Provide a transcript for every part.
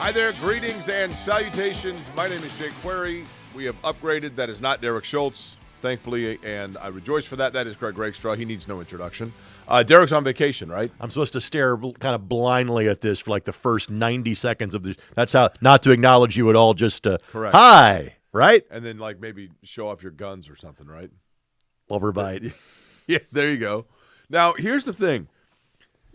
Hi there, greetings and salutations. My name is Jake Query. We have upgraded. That is not Derek Schultz, thankfully, and I rejoice for that. That is Greg Rakestraw. He needs no introduction. Derek's on vacation, right? I'm supposed to stare kind of blindly at this for like the first 90 seconds of the. That's how, not to acknowledge you at all, just Correct. Hi, right? And then like maybe show off your guns or something, right? Overbite. Yeah, there you go. Now, here's the thing.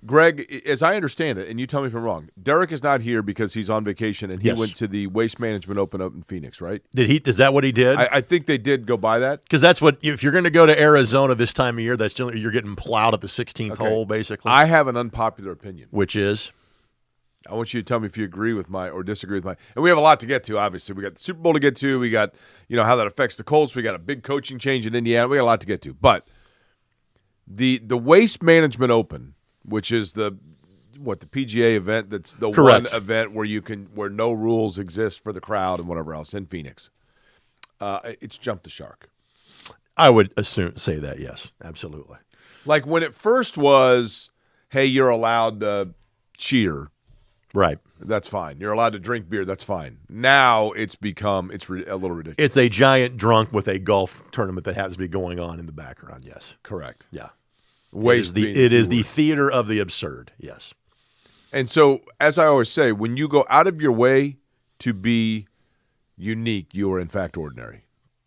Greg, as I understand it, and you tell me if I'm wrong, Derek is not here because he's on vacation and he went to the Waste Management Open up in Phoenix, right? Did he? Is that what he did? I think they did go by that. Because that's what, if you're going to go to Arizona this time of year, that's generally, you're getting plowed at the 16th hole, basically. I have an unpopular opinion. Which is? I want you to tell me if you agree with my or disagree with my. And we have a lot to get to, obviously. We got the Super Bowl to get to. We got, how that affects the Colts. We got a big coaching change in Indiana. We got a lot to get to. But the Waste Management Open, which is the PGA event, that's the Correct. one event where no rules exist for the crowd and whatever else in Phoenix. It's jumped the shark. I would say that, yes, absolutely. Like when it first was, hey, you're allowed to cheer. Right. That's fine. You're allowed to drink beer. That's fine. Now it's a little ridiculous. It's a giant drunk with a golf tournament that happens to be going on in the background, yes. Correct. Yeah. It is the theater of the absurd, yes. And so, as I always say, when you go out of your way to be unique, you are in fact ordinary.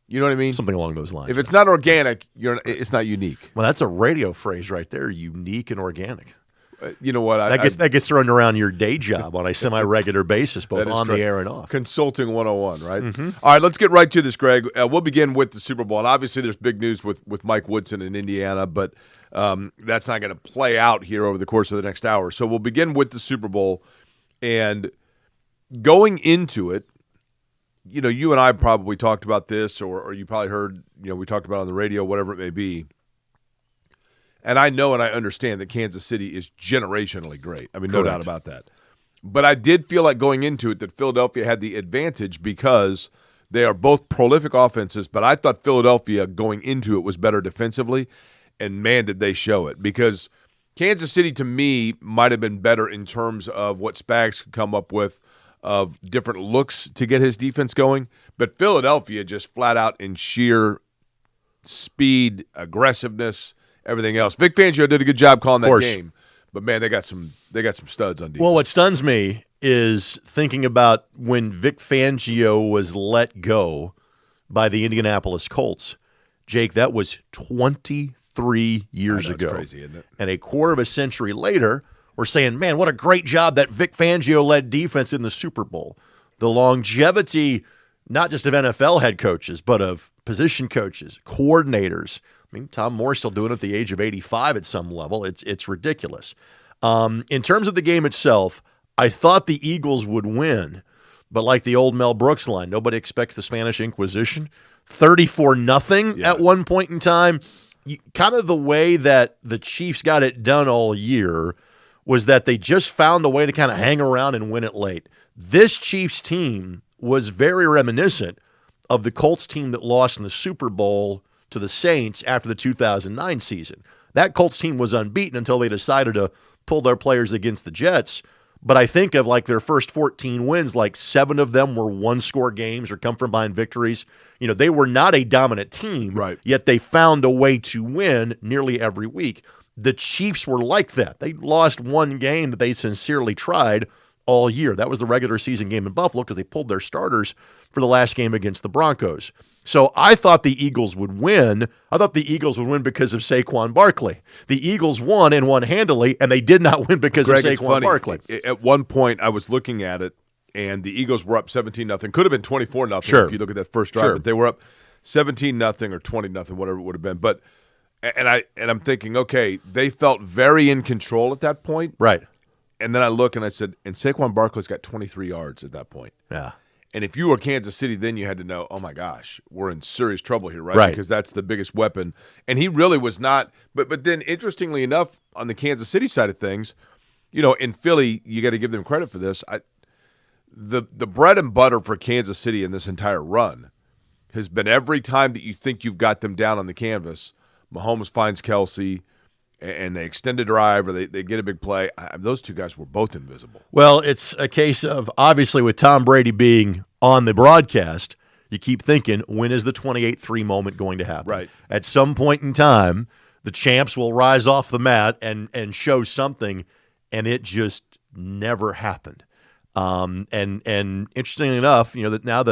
You know what I mean? Something along those lines. If it's not organic, it's not unique. Well, that's a radio phrase right there, unique and organic. You know what? That gets thrown around your day job on a semi-regular basis, both on the air and off. Consulting 101, right? Mm-hmm. All right, let's get right to this, Greg. We'll begin with the Super Bowl. And obviously, there's big news with Mike Woodson in Indiana, but that's not going to play out here over the course of the next hour. So we'll begin with the Super Bowl. And going into it, you and I probably talked about this, or you probably heard, we talked about it on the radio, whatever it may be. And I know and I understand that Kansas City is generationally great. I mean, no doubt about that. But I did feel like going into it that Philadelphia had the advantage because they are both prolific offenses, but I thought Philadelphia going into it was better defensively, and man, did they show it. Because Kansas City, to me, might have been better in terms of what Spags could come up with of different looks to get his defense going, but Philadelphia just flat out in sheer speed, aggressiveness, everything else. Vic Fangio did a good job calling that game, but man, they got some studs on defense. Well, what stuns me is thinking about when Vic Fangio was let go by the Indianapolis Colts. Jake, that was 23 years ago. That's crazy, isn't it? And a quarter of a century later, we're saying, man, what a great job that Vic Fangio-led defense in the Super Bowl. The longevity, not just of NFL head coaches, but of position coaches, coordinators. I mean, Tom Moore's still doing it at the age of 85 at some level. It's ridiculous. In terms of the game itself, I thought the Eagles would win, but like the old Mel Brooks line, nobody expects the Spanish Inquisition. 34-0 at one point in time. Kind of the way that the Chiefs got it done all year was that they just found a way to kind of hang around and win it late. This Chiefs team was very reminiscent of the Colts team that lost in the Super Bowl to the Saints after the 2009 season. That Colts team was unbeaten until they decided to pull their players against the Jets. But I think of like their first 14 wins, like 7 of them were one-score games or come from behind victories. They were not a dominant team, right? Yet they found a way to win nearly every week. The Chiefs were like that. They lost one game that they sincerely tried all year. That was the regular season game in Buffalo because they pulled their starters for the last game against the Broncos. So I thought the Eagles would win. I thought the Eagles would win because of Saquon Barkley. The Eagles won and won handily, and they did not win because of Saquon Barkley. At one point, I was looking at it, and the Eagles were up 17-0. Could have been 24-0 if you look at that first drive, but they were up 17-0 or 20-0, whatever it would have been. But I'm thinking, okay, they felt very in control at that point, right? And then I look and I said, and Saquon Barkley's got 23 yards at that point. Yeah. And if you were Kansas City, then you had to know, oh, my gosh, we're in serious trouble here, right? Because that's the biggest weapon. And he really was not. But then, interestingly enough, on the Kansas City side of things, in Philly, you got to give them credit for this. The bread and butter for Kansas City in this entire run has been every time that you think you've got them down on the canvas, Mahomes finds Kelsey, and they extend a drive or they get a big play, those two guys were both invisible. Well, it's a case of, obviously, with Tom Brady being on the broadcast, you keep thinking, when is the 28-3 moment going to happen? Right. At some point in time, the champs will rise off the mat and show something, and it just never happened. And interestingly enough, that now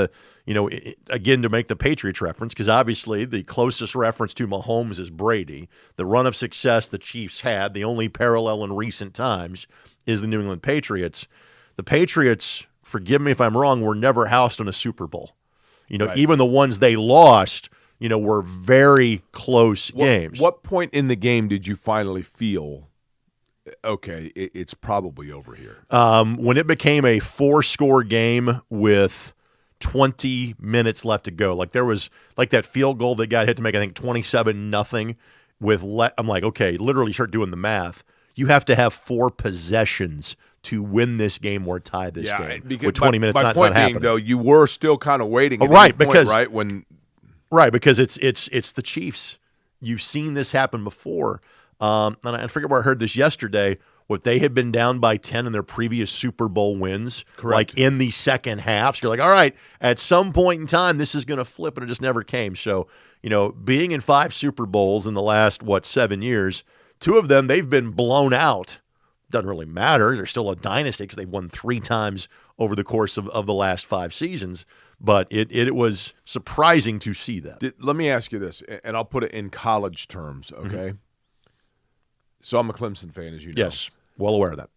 again, to make the Patriots reference, because obviously the closest reference to Mahomes is Brady. The run of success the Chiefs had, the only parallel in recent times, is the New England Patriots. The Patriots, forgive me if I'm wrong, were never housed in a Super Bowl. Right. Even the ones they lost, were very close games. What point in the game did you finally feel, okay, it's probably over here? When it became a 4-score game with 20 minutes left to go, like there was like that field goal that got hit to make, I think, 27-0 I'm like, okay, literally start doing the math. You have to have 4 possessions to win this game or tie this game. Because with 20 minutes, my point being, though, you were still kind of waiting. Right, because it's the Chiefs. You've seen this happen before. And I forget where I heard this yesterday. What they had been down by 10 in their previous Super Bowl wins, correct, like in the second half. So you're like, all right, at some point in time, this is going to flip, and it just never came. So, being in 5 Super Bowls in the last, 7 years, 2 of them, they've been blown out. Doesn't really matter. They're still a dynasty because they've won 3 times over the course of the last 5 seasons. But it was surprising to see that. Let me ask you this, and I'll put it in college terms, okay? Mm-hmm. So I'm a Clemson fan, as you know. Yes, well aware of that.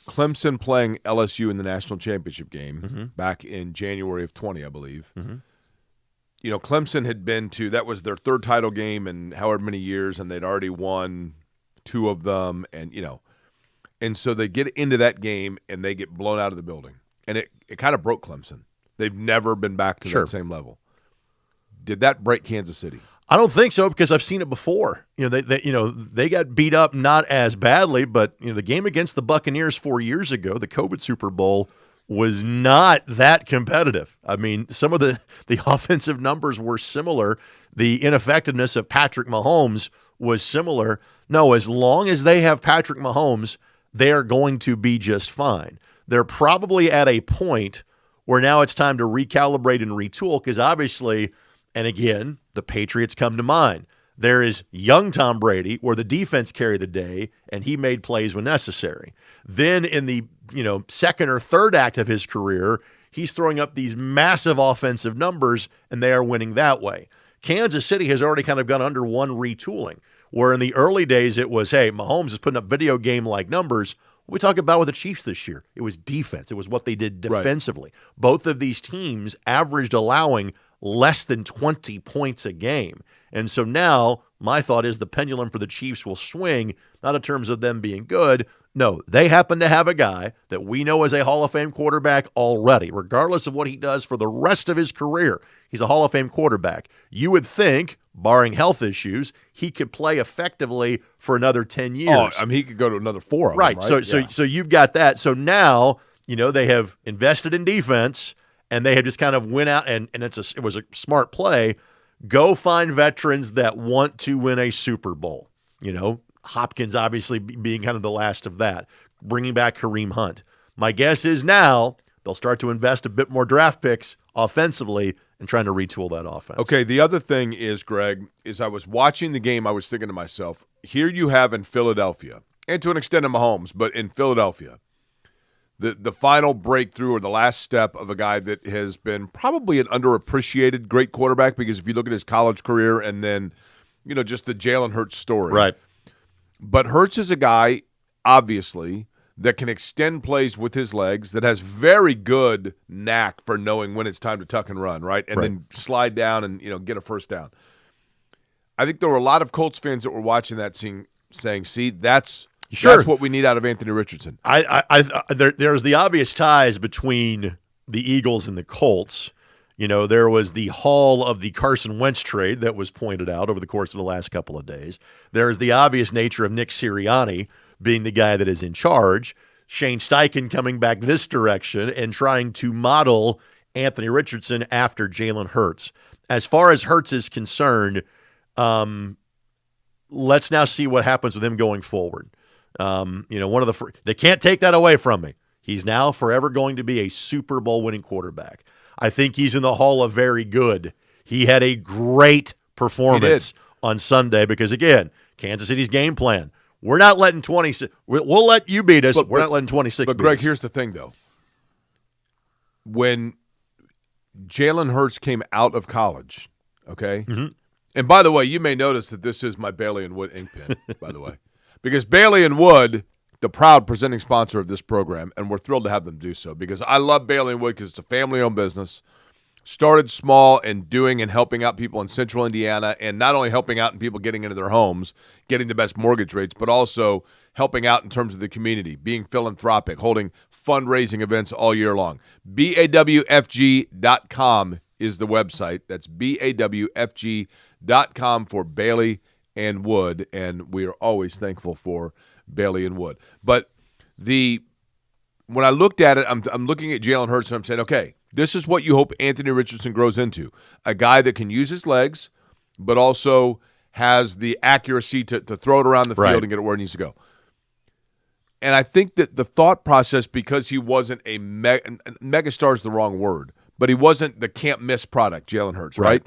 Clemson playing LSU in the national championship game back in January of 20, I believe. Mm-hmm. Clemson had been to – that was their 3rd title game in however many years, and they'd already won 2 of them, and, And so they get into that game, and they get blown out of the building. And it kind of broke Clemson. They've never been back to that same level. Did that break Kansas City? I don't think so, because I've seen it before. They got beat up not as badly, but the game against the Buccaneers 4 years ago, the COVID Super Bowl, was not that competitive. I mean, some of the offensive numbers were similar. The ineffectiveness of Patrick Mahomes was similar. No, as long as they have Patrick Mahomes, they are going to be just fine. They're probably at a point where now it's time to recalibrate and retool, because obviously, and again, the Patriots come to mind. There is young Tom Brady, where the defense carried the day, and he made plays when necessary. Then in the second or third act of his career, he's throwing up these massive offensive numbers, and they are winning that way. Kansas City has already kind of gone under one retooling, where in the early days it was, hey, Mahomes is putting up video game-like numbers. We talk about with the Chiefs this year. It was defense. It was what they did defensively. Right. Both of these teams averaged allowing less than 20 points a game. And so now my thought is the pendulum for the Chiefs will swing, not in terms of them being good. No, they happen to have a guy that we know is a Hall of Fame quarterback already, regardless of what he does for the rest of his career. He's a Hall of Fame quarterback. You would think, barring health issues, he could play effectively for another 10 years. Oh, I mean, he could go to another 4 of them, right? So you've got that. So now, they have invested in defense, and they have just kind of went out, and it was a smart play. Go find veterans that want to win a Super Bowl. Hopkins obviously being kind of the last of that, bringing back Kareem Hunt. My guess is now they'll start to invest a bit more draft picks offensively and trying to retool that offense. Okay, the other thing is, Greg, is I was watching the game, I was thinking to myself, here you have in Philadelphia, and to an extent in Mahomes, but in Philadelphia, the final breakthrough or the last step of a guy that has been probably an underappreciated great quarterback, because if you look at his college career and then, just the Jalen Hurts story. Right. But Hurts is a guy, obviously, that can extend plays with his legs, that has very good knack for knowing when it's time to tuck and run, right? And then slide down and, get a first down. I think there were a lot of Colts fans that were watching that saying, see, that's what we need out of Anthony Richardson. There's the obvious ties between the Eagles and the Colts. There was the haul of the Carson Wentz trade that was pointed out over the course of the last couple of days. There is the obvious nature of Nick Sirianni being the guy that is in charge. Shane Steichen coming back this direction and trying to model Anthony Richardson after Jalen Hurts. As far as Hurts is concerned, let's now see what happens with him going forward. They can't take that away from me. He's now forever going to be a Super Bowl winning quarterback. I think he's in the Hall of Very Good. He had a great performance on Sunday because, again, Kansas City's game plan. We're not letting 26. We'll let you beat us. We're not letting 26 But, beat Greg, us. here's the thing, though. When Jalen Hurts came out of college, okay? Mm-hmm. And by the way, you may notice that this is my Bailey and Wood ink pen, by the way. Because Bailey and Wood, the proud presenting sponsor of this program, and we're thrilled to have them do so because I love Bailey and Wood because it's a family-owned business. Started small and doing and helping out people in central Indiana, and not only helping out in people getting into their homes, getting the best mortgage rates, but also helping out in terms of the community, being philanthropic, holding fundraising events all year long. BAWFG.com is the website. That's BAWFG.com for Bailey and Wood, and we are always thankful for Bailey and Wood. But when I looked at it, I'm looking at Jalen Hurts and I'm saying, okay, this is what you hope Anthony Richardson grows into. A guy that can use his legs, but also has the accuracy to throw it around the field and get it where it needs to go. And I think that the thought process, because he wasn't a megastar is the wrong word, but he wasn't the can't-miss product, Jalen Hurts, right?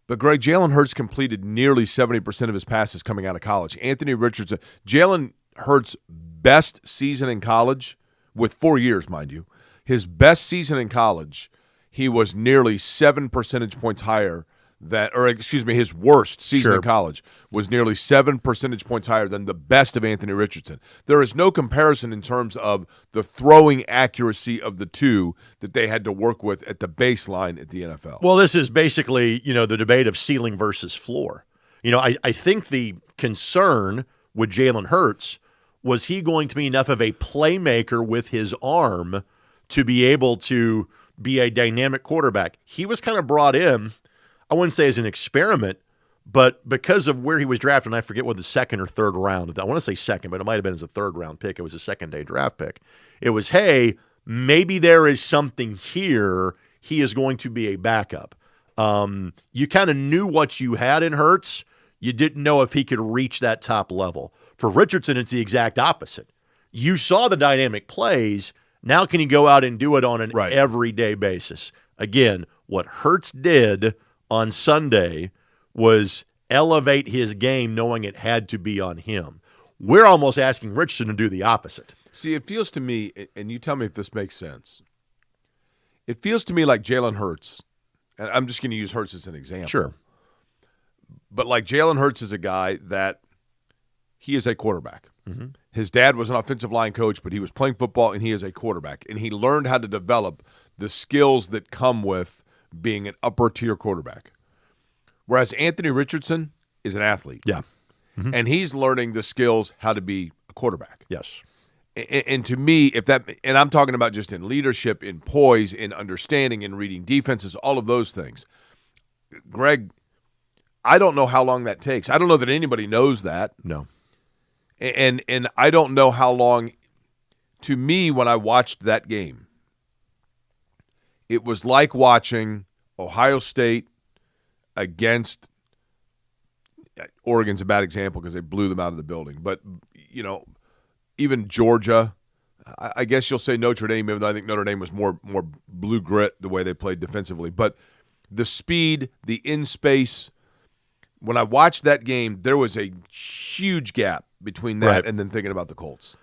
But, Greg, Jalen Hurts completed nearly 70% of his passes coming out of college. Anthony Richardson, Jalen Hurts' best season in college, with 4 years, mind you, his best season in college, he was nearly 7 percentage points higher his worst season in college was nearly 7 percentage points higher than the best of Anthony Richardson. There is no comparison in terms of the throwing accuracy of the two that they had to work with at the baseline at the NFL. Well, this is basically, the debate of ceiling versus floor. I think the concern with Jalen Hurts was he going to be enough of a playmaker with his arm to be able to be a dynamic quarterback. He was kind of brought in, I wouldn't say as an experiment, but because of where he was drafted, and I forget what the second or third round, I want to say second, but it might have been as a third-round pick. It was a second-day draft pick. It was, hey, maybe there is something here. He is going to be a backup. You kind of knew what you had in Hurts. You didn't know if he could reach that top level. For Richardson, it's the exact opposite. You saw the dynamic plays. Now can he go out and do it on an everyday basis? Again, what Hurts did on Sunday was elevate his game knowing it had to be on him. We're almost asking Richardson to do the opposite. See, it feels to me, and you tell me if this makes sense, it feels to me like Jalen Hurts, and I'm just going to use Hurts as an example. Sure. But like Jalen Hurts is a guy that he is a quarterback. Mm-hmm. His dad was an offensive line coach, but he was playing football, and he is a quarterback. And he learned how to develop the skills that come with being an upper-tier quarterback. Whereas Anthony Richardson is an athlete. Yeah. Mm-hmm. And he's learning the skills how to be a quarterback. Yes. And to me, and I'm talking about just in leadership, in poise, in understanding, in reading defenses, all of those things. Greg, I don't know how long that takes. I don't know that anybody knows that. No. And I don't know how long, to me, when I watched that game, it was like watching Ohio State against Oregon's a bad example because they blew them out of the building. But, even Georgia, I guess you'll say Notre Dame, even though I think Notre Dame was more blue grit the way they played defensively. But the speed, the in-space, when I watched that game, there was a huge gap between that and then thinking about the Colts.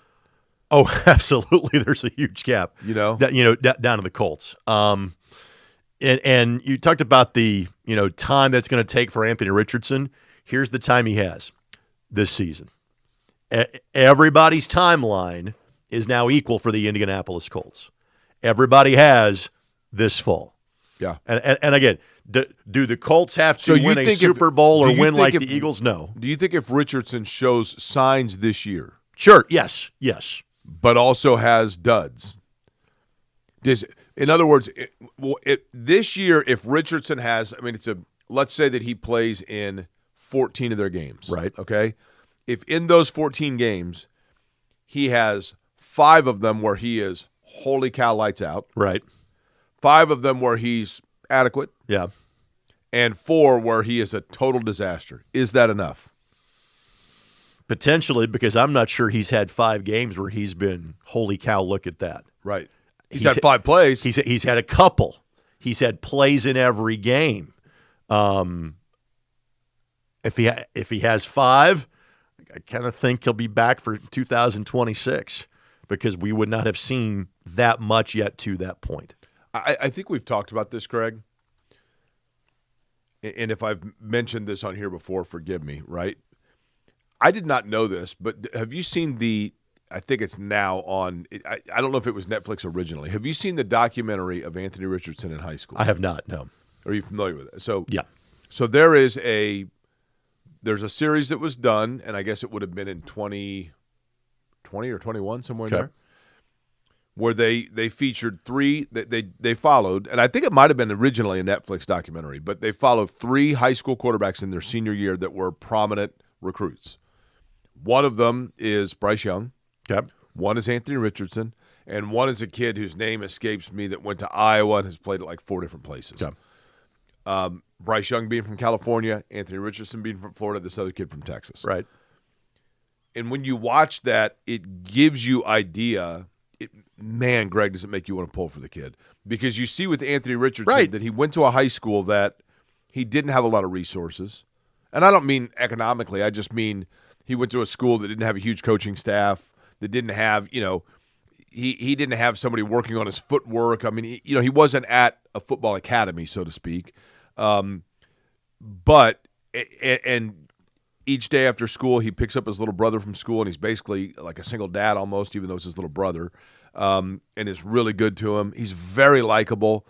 Oh, absolutely. There's a huge gap, down to the Colts. And you talked about the, time that's going to take for Anthony Richardson. Here's the time he has this season. Everybody's timeline is now equal for the Indianapolis Colts. Everybody has this fall. Yeah. And again, do the Colts have to win a Super Bowl or win like the Eagles? No. Do you think if Richardson shows signs this year? Sure. Yes. But also has duds. In other words, this year, if Richardson has, let's say that he plays in 14 of their games. Right. Okay. If in those 14 games, he has 5 of them where he is holy cow lights out. Right. 5 of them where he's adequate. Yeah. and 4 where he is a total disaster. Is that enough? Potentially, because I'm not sure he's had 5 games where he's been, holy cow, look at that. Right. He's had 5 plays. He's had a couple. He's had plays in every game. If he has 5, I kind of think he'll be back for 2026 because we would not have seen that much yet to that point. I think we've talked about this, Greg. And if I've mentioned this on here before, forgive me, right? I did not know this, but have you seen I think it's now on, I don't know if it was Netflix originally. Have you seen the documentary of Anthony Richardson in high school? I have not, no. Are you familiar with it? So, yeah. So there's a series that was done, and I guess it would have been in 2020 or 21, somewhere in there, where they featured 3, they followed, and I think it might have been originally a Netflix documentary, but they followed 3 high school quarterbacks in their senior year that were prominent recruits. One of them is Bryce Young. Okay. One is Anthony Richardson, and one is a kid whose name escapes me that went to Iowa and has played at like 4 different places. Okay. Bryce Young being from California, Anthony Richardson being from Florida, this other kid from Texas. Right. And when you watch that, it gives you idea. Man, Greg, does it make you want to pull for the kid? Because you see with Anthony Richardson that he went to a high school that he didn't have a lot of resources. And I don't mean economically. I just mean he went to a school that didn't have a huge coaching staff, that didn't have, he didn't have somebody working on his footwork. I mean, he wasn't at a football academy, so to speak. But each day after school, he picks up his little brother from school, and he's basically like a single dad almost, even though it's his little brother, and is really good to him. He's very likable.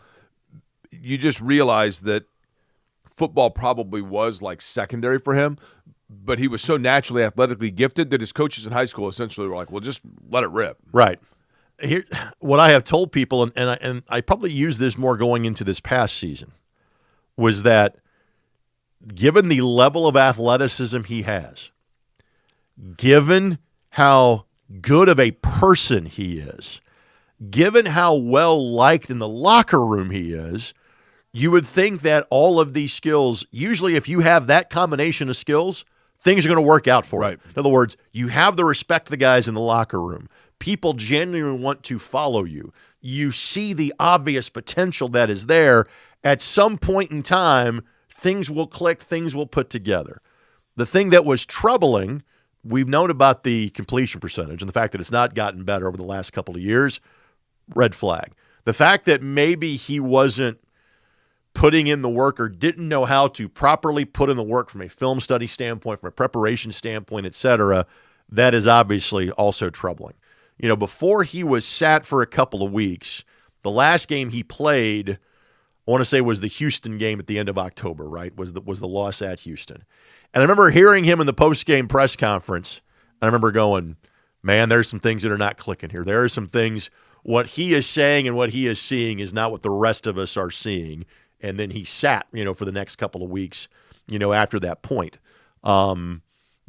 You just realize that football probably was like secondary for him, but he was so naturally athletically gifted that his coaches in high school essentially were like, well, just let it rip. Right. Here, what I have told people, and I probably used this more going into this past season, was that given the level of athleticism he has, given how good of a person he is, given how well liked in the locker room he is, you would think that all of these skills, usually if you have that combination of skills, things are going to work out for you. In other words, you have the respect of the guys in the locker room. People genuinely want to follow you. You see the obvious potential that is there. At some point in time, things will click, things will put together. The thing that was troubling, we've known about the completion percentage and the fact that it's not gotten better over the last couple of years, red flag. The fact that maybe he wasn't putting in the work or didn't know how to properly put in the work from a film study standpoint, from a preparation standpoint, et cetera, that is obviously also troubling. Before he was sat for a couple of weeks, the last game he played, I want to say was the Houston game at the end of October, right? Was the loss at Houston. And I remember hearing him in the post-game press conference, and I remember going, man, there's some things that are not clicking here. There are some things, what he is saying and what he is seeing is not what the rest of us are seeing. And then he sat, for the next couple of weeks, after that point.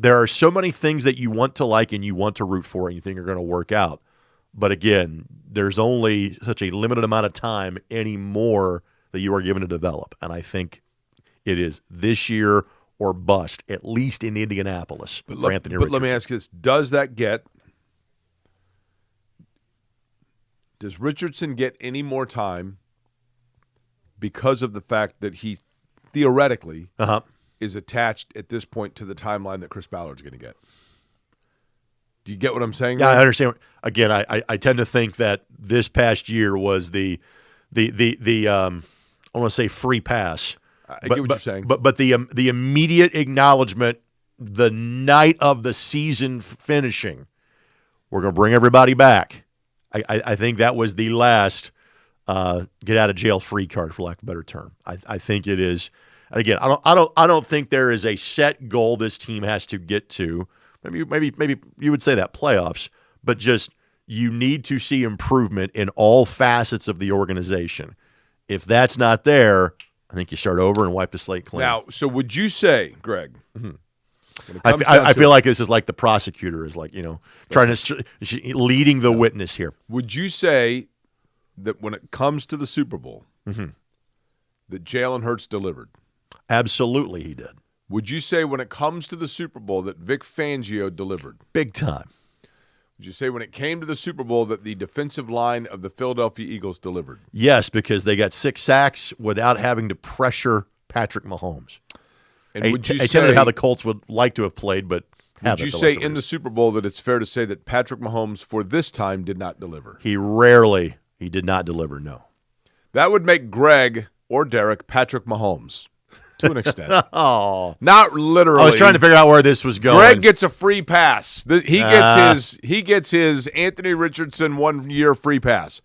There are so many things that you want to like and you want to root for and you think are going to work out. But again, there's only such a limited amount of time anymore that you are given to develop. And I think it is this year or bust, at least in Indianapolis, for Anthony Richardson. But let me ask you this. Does Richardson get any more time because of the fact that he theoretically is attached at this point to the timeline that Chris Ballard's going to get? Do you get what I'm saying? Yeah, I understand. Again, I tend to think that this past year was the I want to say free pass. I get what you're saying. But the immediate acknowledgement the night of the season finishing, we're going to bring everybody back. I think that was the last get out of jail free card, for lack of a better term. I think it is. Again, I don't think there is a set goal this team has to get to. Maybe you would say that playoffs, but just you need to see improvement in all facets of the organization. If that's not there, I think you start over and wipe the slate clean. Now, so would you say, Greg? Mm-hmm. I feel like this is like the prosecutor is like, trying to leading the witness here. Would you say that when it comes to the Super Bowl, that Jalen Hurts delivered? Absolutely he did. Would you say when it comes to the Super Bowl that Vic Fangio delivered? Big time. Would you say when it came to the Super Bowl that the defensive line of the Philadelphia Eagles delivered? Yes, because they got 6 sacks without having to pressure Patrick Mahomes. And would you say how say the Colts would like to have played, but would you say in the Super Bowl that it's fair to say that Patrick Mahomes for this time did not deliver? He did not deliver, no. That would make Greg or Derek Patrick Mahomes to an extent. Oh, not literally. I was trying to figure out where this was going. Greg gets a free pass. He gets his Anthony Richardson 1 year free pass.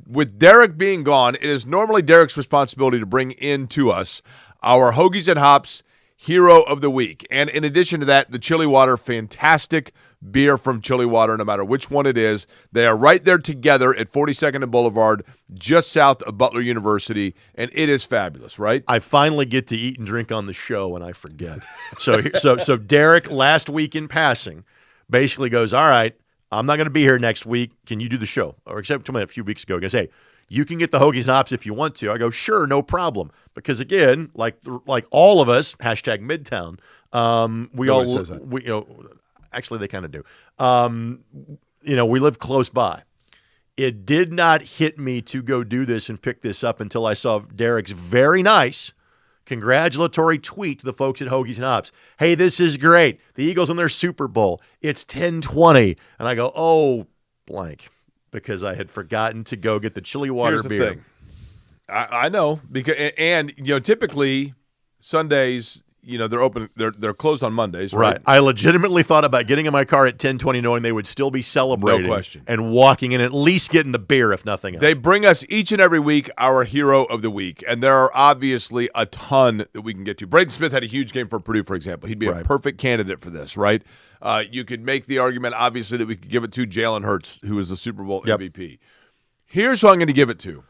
With Derek being gone, it is normally Derek's responsibility to bring in to us our Hoagies and Hops Hero of the Week. And in addition to that, the Chili Water, fantastic beer from Chili Water, no matter which one it is. They are right there together at 42nd and Boulevard, just south of Butler University, and it is fabulous, right? I finally get to eat and drink on the show, and I forget. So Derek, last week in passing, basically goes, all right, I'm not going to be here next week. Can you do the show? Or except to me a few weeks ago, he goes, hey, you can get the Hoagies and Hops if you want to. I go, sure, no problem. Because again, like all of us, hashtag Midtown, actually they kind of do. We live close by. It did not hit me to go do this and pick this up until I saw Derek's very nice congratulatory tweet to the folks at Hoagies and Hops. Hey, this is great. The Eagles won their Super Bowl. It's 10-20. And I go, oh, blank. Because I had forgotten to go get the Chili Water beer. Here's the thing. I know because typically Sundays, they're open. They're closed on Mondays, right? I legitimately thought about getting in my car at 10:20, knowing they would still be celebrating, no question, and walking in at least getting the beer, if nothing else. They bring us each and every week our Hero of the Week, and there are obviously a ton that we can get to. Braden Smith had a huge game for Purdue, for example. He'd be a perfect candidate for this, right? You could make the argument, obviously, that we could give it to Jalen Hurts, who is the Super Bowl MVP. Here's who I'm going to give it to.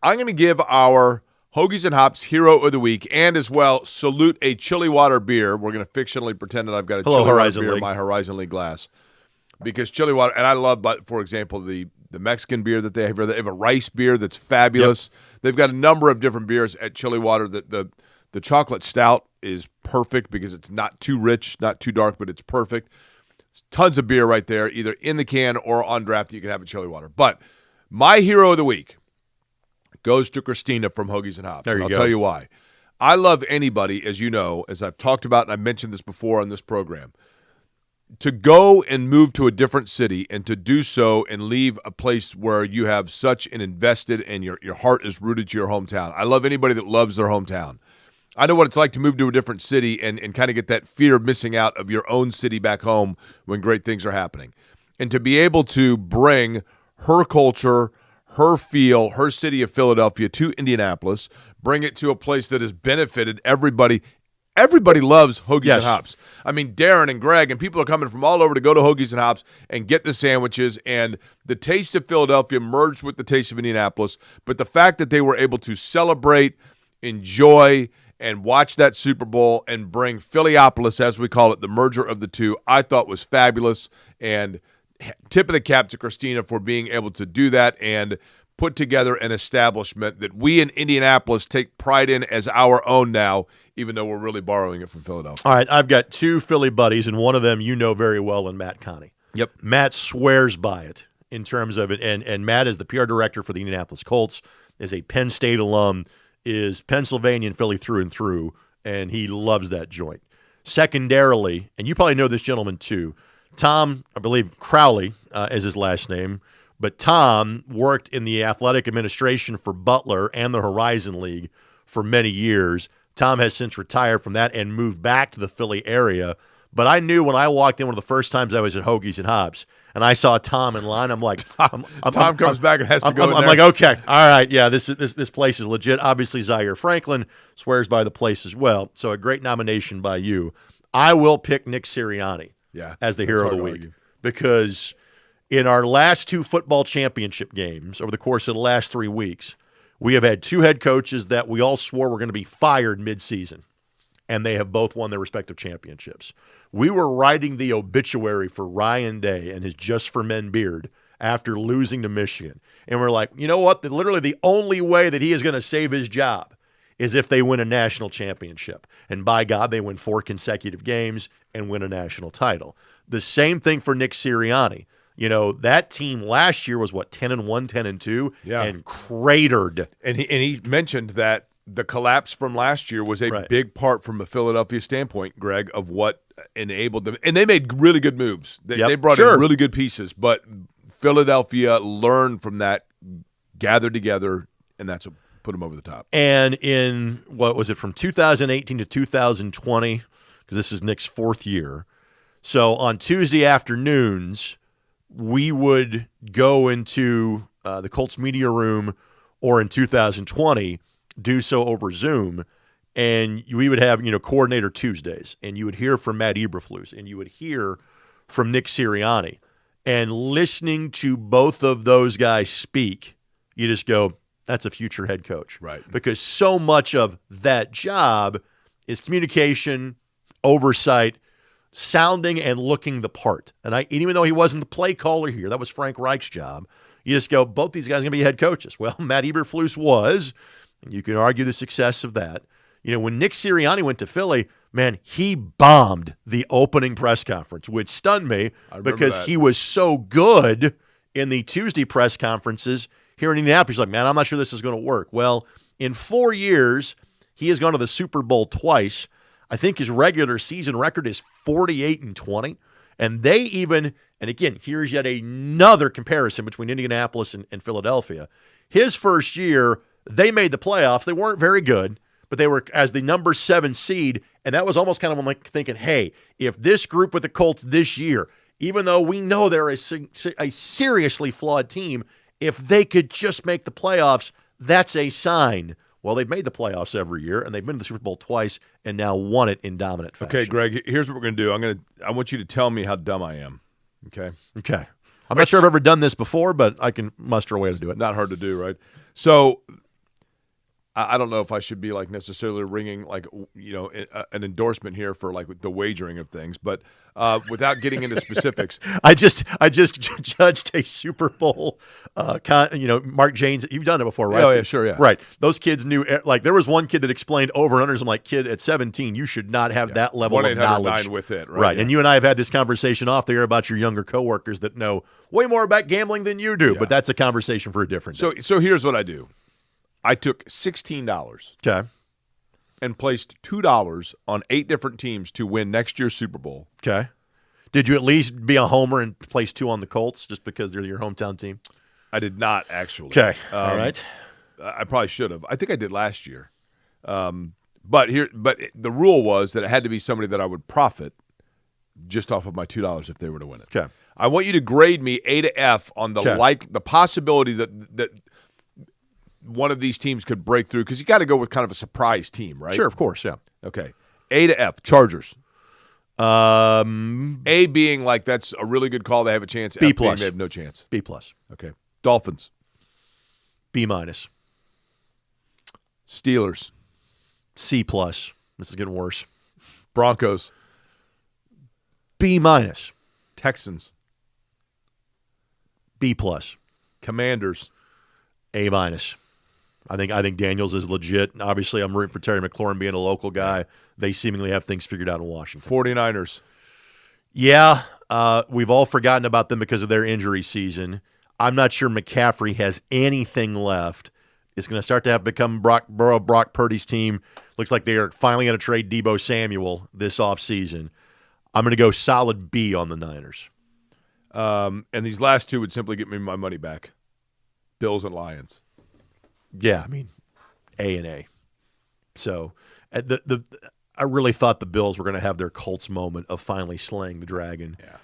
I'm going to give our Hoagies and Hops Hero of the Week and as well salute a Chili Water beer. We're going to fictionally pretend that I've got a Chili Water beer in my Horizon League glass. Because Chili Water, and I love, for example, the Mexican beer that they have here. They have a rice beer that's fabulous. Yep. They've got a number of different beers at Chili Water. The chocolate stout is perfect because it's not too rich, not too dark, but it's perfect. Tons of beer right there, either in the can or on draft that you can have at Chili Water. But my Hero of the Week goes to Christina from Hoagies and Hops. I'll tell you why. I love anybody, as you know, as I've talked about, and I've mentioned this before on this program, to go and move to a different city and to do so and leave a place where you have such an invested and your heart is rooted to your hometown. I love anybody that loves their hometown. I know what it's like to move to a different city and kind of get that fear of missing out of your own city back home when great things are happening. And to be able to bring her culture, her feel, her city of Philadelphia to Indianapolis, bring it to a place that has benefited everybody. Everybody loves Hoagies and Hops. I mean, Darren and Greg and people are coming from all over to go to Hoagies and Hops and get the sandwiches, and the taste of Philadelphia merged with the taste of Indianapolis. But the fact that they were able to celebrate, enjoy, and watch that Super Bowl and bring Philiopolis, as we call it, the merger of the two, I thought was fabulous. And tip of the cap to Christina for being able to do that and put together an establishment that we in Indianapolis take pride in as our own now, even though we're really borrowing it from Philadelphia. All right, I've got 2 Philly buddies, and one of them you know very well, in Matt Connie. Yep. Matt swears by it in terms of it, and Matt is the PR director for the Indianapolis Colts, is a Penn State alum, is Pennsylvania and Philly through and through, and he loves that joint. Secondarily, and you probably know this gentleman too, Tom, I believe Crowley is his last name, but Tom worked in the athletic administration for Butler and the Horizon League for many years. Tom has since retired from that and moved back to the Philly area. But I knew when I walked in one of the first times I was at Hoagies and Hops, and I saw Tom in line, I'm like, Tom comes back and has to go in there. I'm like, okay, all right, yeah, this place is legit. Obviously, Zaire Franklin swears by the place as well. So a great nomination by you. I will pick Nick Sirianni as the Hero of the Week because in our last 2 football championship games over the course of the last 3 weeks, we have had 2 head coaches that we all swore were going to be fired midseason, and they have both won their respective championships. We were writing the obituary for Ryan Day and his Just for Men beard after losing to Michigan. And we're like, you know what? Literally the only way that he is going to save his job is if they win a national championship. And by God, they win 4 consecutive games and win a national title. The same thing for Nick Sirianni. That team last year was 10-1, 10-2, and cratered. And he mentioned that the collapse from last year was a big part from a Philadelphia standpoint, Greg, of what enabled them. And they made really good moves. They brought in really good pieces, but Philadelphia learned from that, gathered together, and that's what put them over the top. And in, from 2018 to 2020, because this is Nick's 4th year. So on Tuesday afternoons, we would go into the Colts media room, or in 2020, do so over Zoom, and we would have, coordinator Tuesdays, and you would hear from Matt Eberflus, and you would hear from Nick Sirianni. And listening to both of those guys speak, you just go, that's a future head coach. Right. Because so much of that job is communication, oversight, sounding and looking the part. And even though he wasn't the play caller here, that was Frank Reich's job, you just go, both these guys are going to be head coaches. Well, Matt Eberflus was, and you can argue the success of that. When Nick Sirianni went to Philly, man, he bombed the opening press conference, which stunned me because he was so good in the Tuesday press conferences here in Indianapolis. He's like, man, I'm not sure this is going to work. Well, in 4 years, he has gone to the Super Bowl twice. I think his regular season record is 48-20. And they even, and again, here's yet another comparison between Indianapolis and Philadelphia. His first year, they made the playoffs. They weren't very good, but they were as the number 7 seed. And that was almost kind of like thinking, hey, if this group with the Colts this year, even though we know they're a seriously flawed team, if they could just make the playoffs, that's a sign. Well, they've made the playoffs every year, and they've been to the Super Bowl twice and now won it in dominant fashion. Okay, Greg, here's what we're going to do. I want you to tell me how dumb I am, okay? Okay. I'm not sure I've ever done this before, but I can muster a way to do it. Not hard to do, right? So I don't know if I should be necessarily ringing an endorsement here for the wagering of things, but without getting into specifics, I just judged a Super Bowl. Mark Janes. You've done it before, right? Oh yeah, sure, yeah. Right. Those kids knew. There was one kid that explained over and unders. I'm like, kid, at 17, you should not have that level of knowledge. With it, right? Yeah. And you and I have had this conversation off the air about your younger coworkers that know way more about gambling than you do. Yeah. But that's a conversation for a different day. So here's what I do. I took $16 and placed $2 on 8 different teams to win next year's Super Bowl. Okay. Did you at least be a homer and place 2 on the Colts just because they're your hometown team? I did not, actually. Okay. All right. I probably should have. I think I did last year. But the rule was that it had to be somebody that I would profit just off of my $2 if they were to win it. Okay. I want you to grade me A to F on the possibility that one of these teams could break through, because you got to go with kind of a surprise team, right? Sure, of course, yeah. Okay. A to F, Chargers. A being that's a really good call, they have a chance. B+. F being they have no chance. B+. Okay. Dolphins. B-. Steelers. C+. This is getting worse. Broncos. B-. Texans. B+. Commanders. A-. I think Daniels is legit. Obviously, I'm rooting for Terry McLaurin being a local guy. They seemingly have things figured out in Washington. 49ers. Yeah, we've all forgotten about them because of their injury season. I'm not sure McCaffrey has anything left. It's going to start to have become Brock Purdy's team. Looks like they are finally going to trade Deebo Samuel this offseason. I'm going to go solid B on the Niners. And these last 2 would simply get me my money back. Bills and Lions. Yeah, I mean, A and A. So I really thought the Bills were going to have their Colts moment of finally slaying the dragon. Yeah.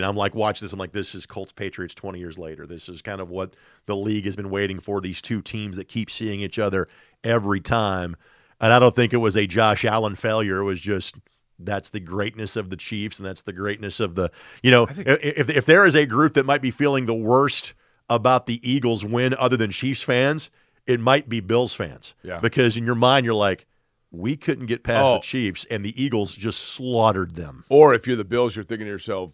I'm like, watch this. I'm like, this is Colts Patriots 20 years later. This is kind of what the league has been waiting for, these 2 teams that keep seeing each other every time. And I don't think it was a Josh Allen failure. It was just that's the greatness of the Chiefs, and that's the greatness of the if there is a group that might be feeling the worst about the Eagles win other than Chiefs fans, it might be Bills fans. Yeah. Because in your mind, you're like, we couldn't get past the Chiefs, and the Eagles just slaughtered them. Or if you're the Bills, you're thinking to yourself,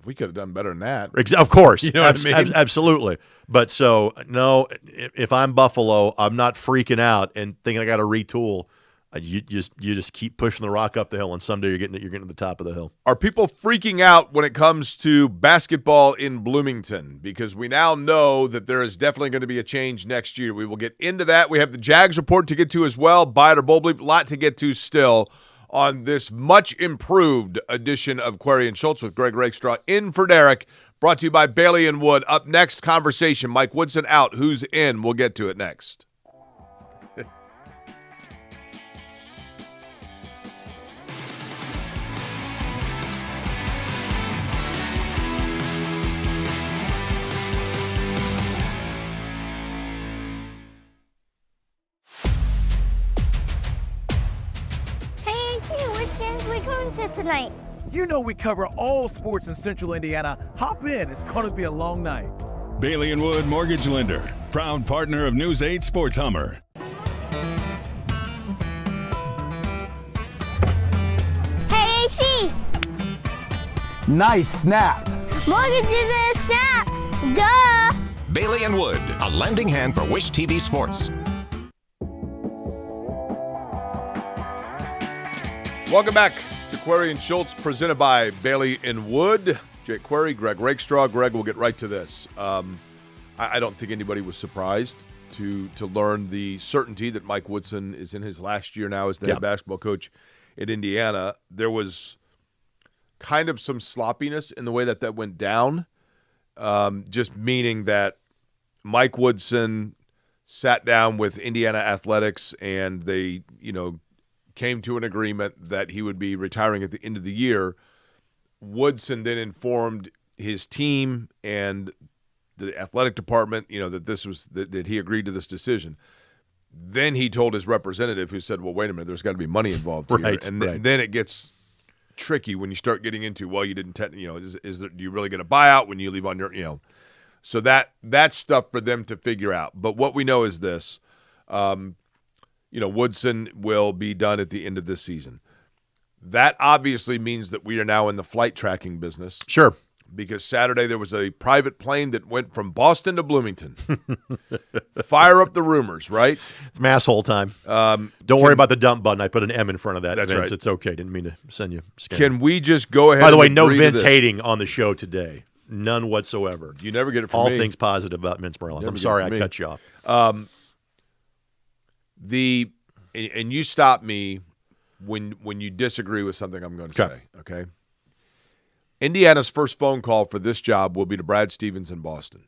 we could have done better than that. Of course. You know what I mean? Absolutely. But so, no, if I'm Buffalo, I'm not freaking out and thinking I got to retool. You just keep pushing the rock up the hill, and someday you're getting to the top of the hill. Are people freaking out when it comes to basketball in Bloomington? Because we now know that there is definitely going to be a change next year. We will get into that. We have the Jags report to get to as well. Buy it or Bowl Bleep, a lot to get to still on this much improved edition of Query and Schultz with Greg Rakestraw in for Derek. Brought to you by Bailey and Wood. Up next, conversation. Mike Woodson out. Who's in? We'll get to it next. Tonight. You know we cover all sports in Central Indiana. Hop in. It's going to be a long night. Bailey and Wood Mortgage Lender, proud partner of News 8 Sports Hummer. Hey, AC! Nice snap. Mortgage is a snap. Duh! Bailey and Wood, a lending hand for Wish TV Sports. Welcome back to Query and Schultz, presented by Bailey and Wood. Jake Query, Greg Rakestraw. Greg, we'll get right to this. I don't think anybody was surprised to learn the certainty that Mike Woodson is in his last year now as the head basketball coach at Indiana. There was kind of some sloppiness in the way that went down, just meaning that Mike Woodson sat down with Indiana Athletics and they, came to an agreement that he would be retiring at the end of the year. Woodson then informed his team and the athletic department, that this was that he agreed to this decision. Then he told his representative, who said, "Well, wait a minute, there's got to be money involved here." Right, and then it gets tricky when you start getting into, well, you didn't, is there, do you really get a buyout when you leave on your, So that's stuff for them to figure out. But what we know is this. Woodson will be done at the end of this season. That obviously means that we are now in the flight tracking business. Sure. Because Saturday there was a private plane that went from Boston to Bloomington. Fire up the rumors, right? It's mass hole time. Don't worry about the dump button. I put an M in front of that. That's Vince. right. It's okay. Didn't mean to send you. Can we just go ahead? By the way, and no agree to Vince this? hating on the show today. None whatsoever. You never get it from All me. things positive about Vince Merlin. Never I'm get it sorry from I me. cut you off. And you stop me when you disagree with something I'm going to say, okay? Indiana's first phone call for this job will be to Brad Stevens in Boston.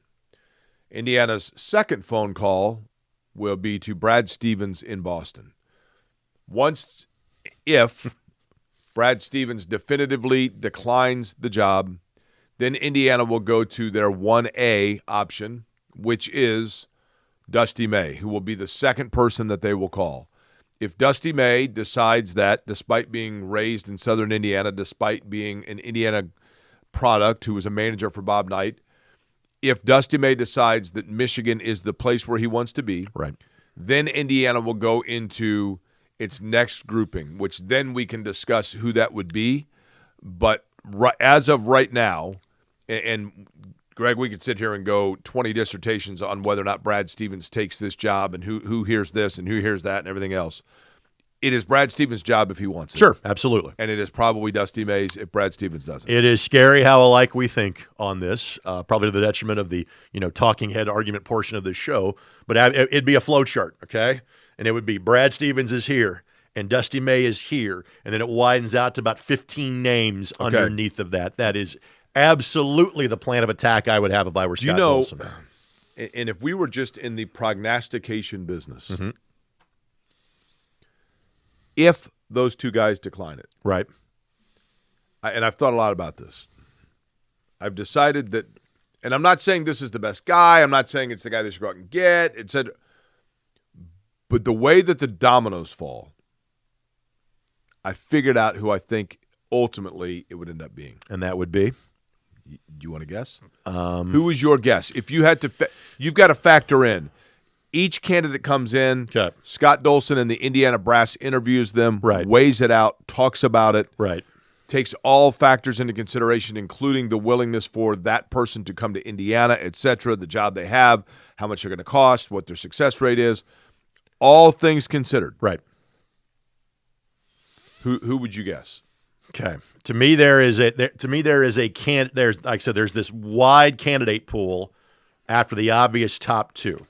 Indiana's second phone call will be to Brad Stevens in Boston. If Brad Stevens definitively declines the job, then Indiana will go to their 1A option, which is Dusty May, who will be the second person that they will call. If Dusty May decides that, despite being raised in southern Indiana, despite being an Indiana product who was a manager for Bob Knight, if Dusty May decides that Michigan is the place where he wants to be, right, then Indiana will go into its next grouping, which then we can discuss who that would be. But as of right now, and Greg, we could sit here and go 20 dissertations on whether or not Brad Stevens takes this job and who hears this and who hears that and everything else. It is Brad Stevens' job if he wants it. Sure, absolutely. And it is probably Dusty May's if Brad Stevens doesn't. It is scary how alike we think on this, probably to the detriment of the talking head argument portion of this show. But it'd be a flow chart, okay? And it would be Brad Stevens is here and Dusty May is here, and then it widens out to about 15 names underneath of that. That is absolutely the plan of attack I would have if I were Scott Wilson. And if we were just in the prognostication business, mm-hmm. if those two guys decline it, right? And I've thought a lot about this. I've decided that, and I'm not saying this is the best guy. I'm not saying it's the guy they should go out and get. But the way that the dominoes fall, I figured out who I think ultimately it would end up being. And that would be? Do you want to guess? Who is your guess? If you had to, you've got to factor in. Each candidate comes in. Okay. Scott Dolson and the Indiana Brass interviews them, right, weighs it out, talks about it. Right. takes all factors into consideration, including the willingness for that person to come to Indiana, et cetera, the job they have, how much they're going to cost, what their success rate is, all things considered. Right. Who would you guess? Okay. To me, there's like I said, there's this wide candidate pool after the obvious top two.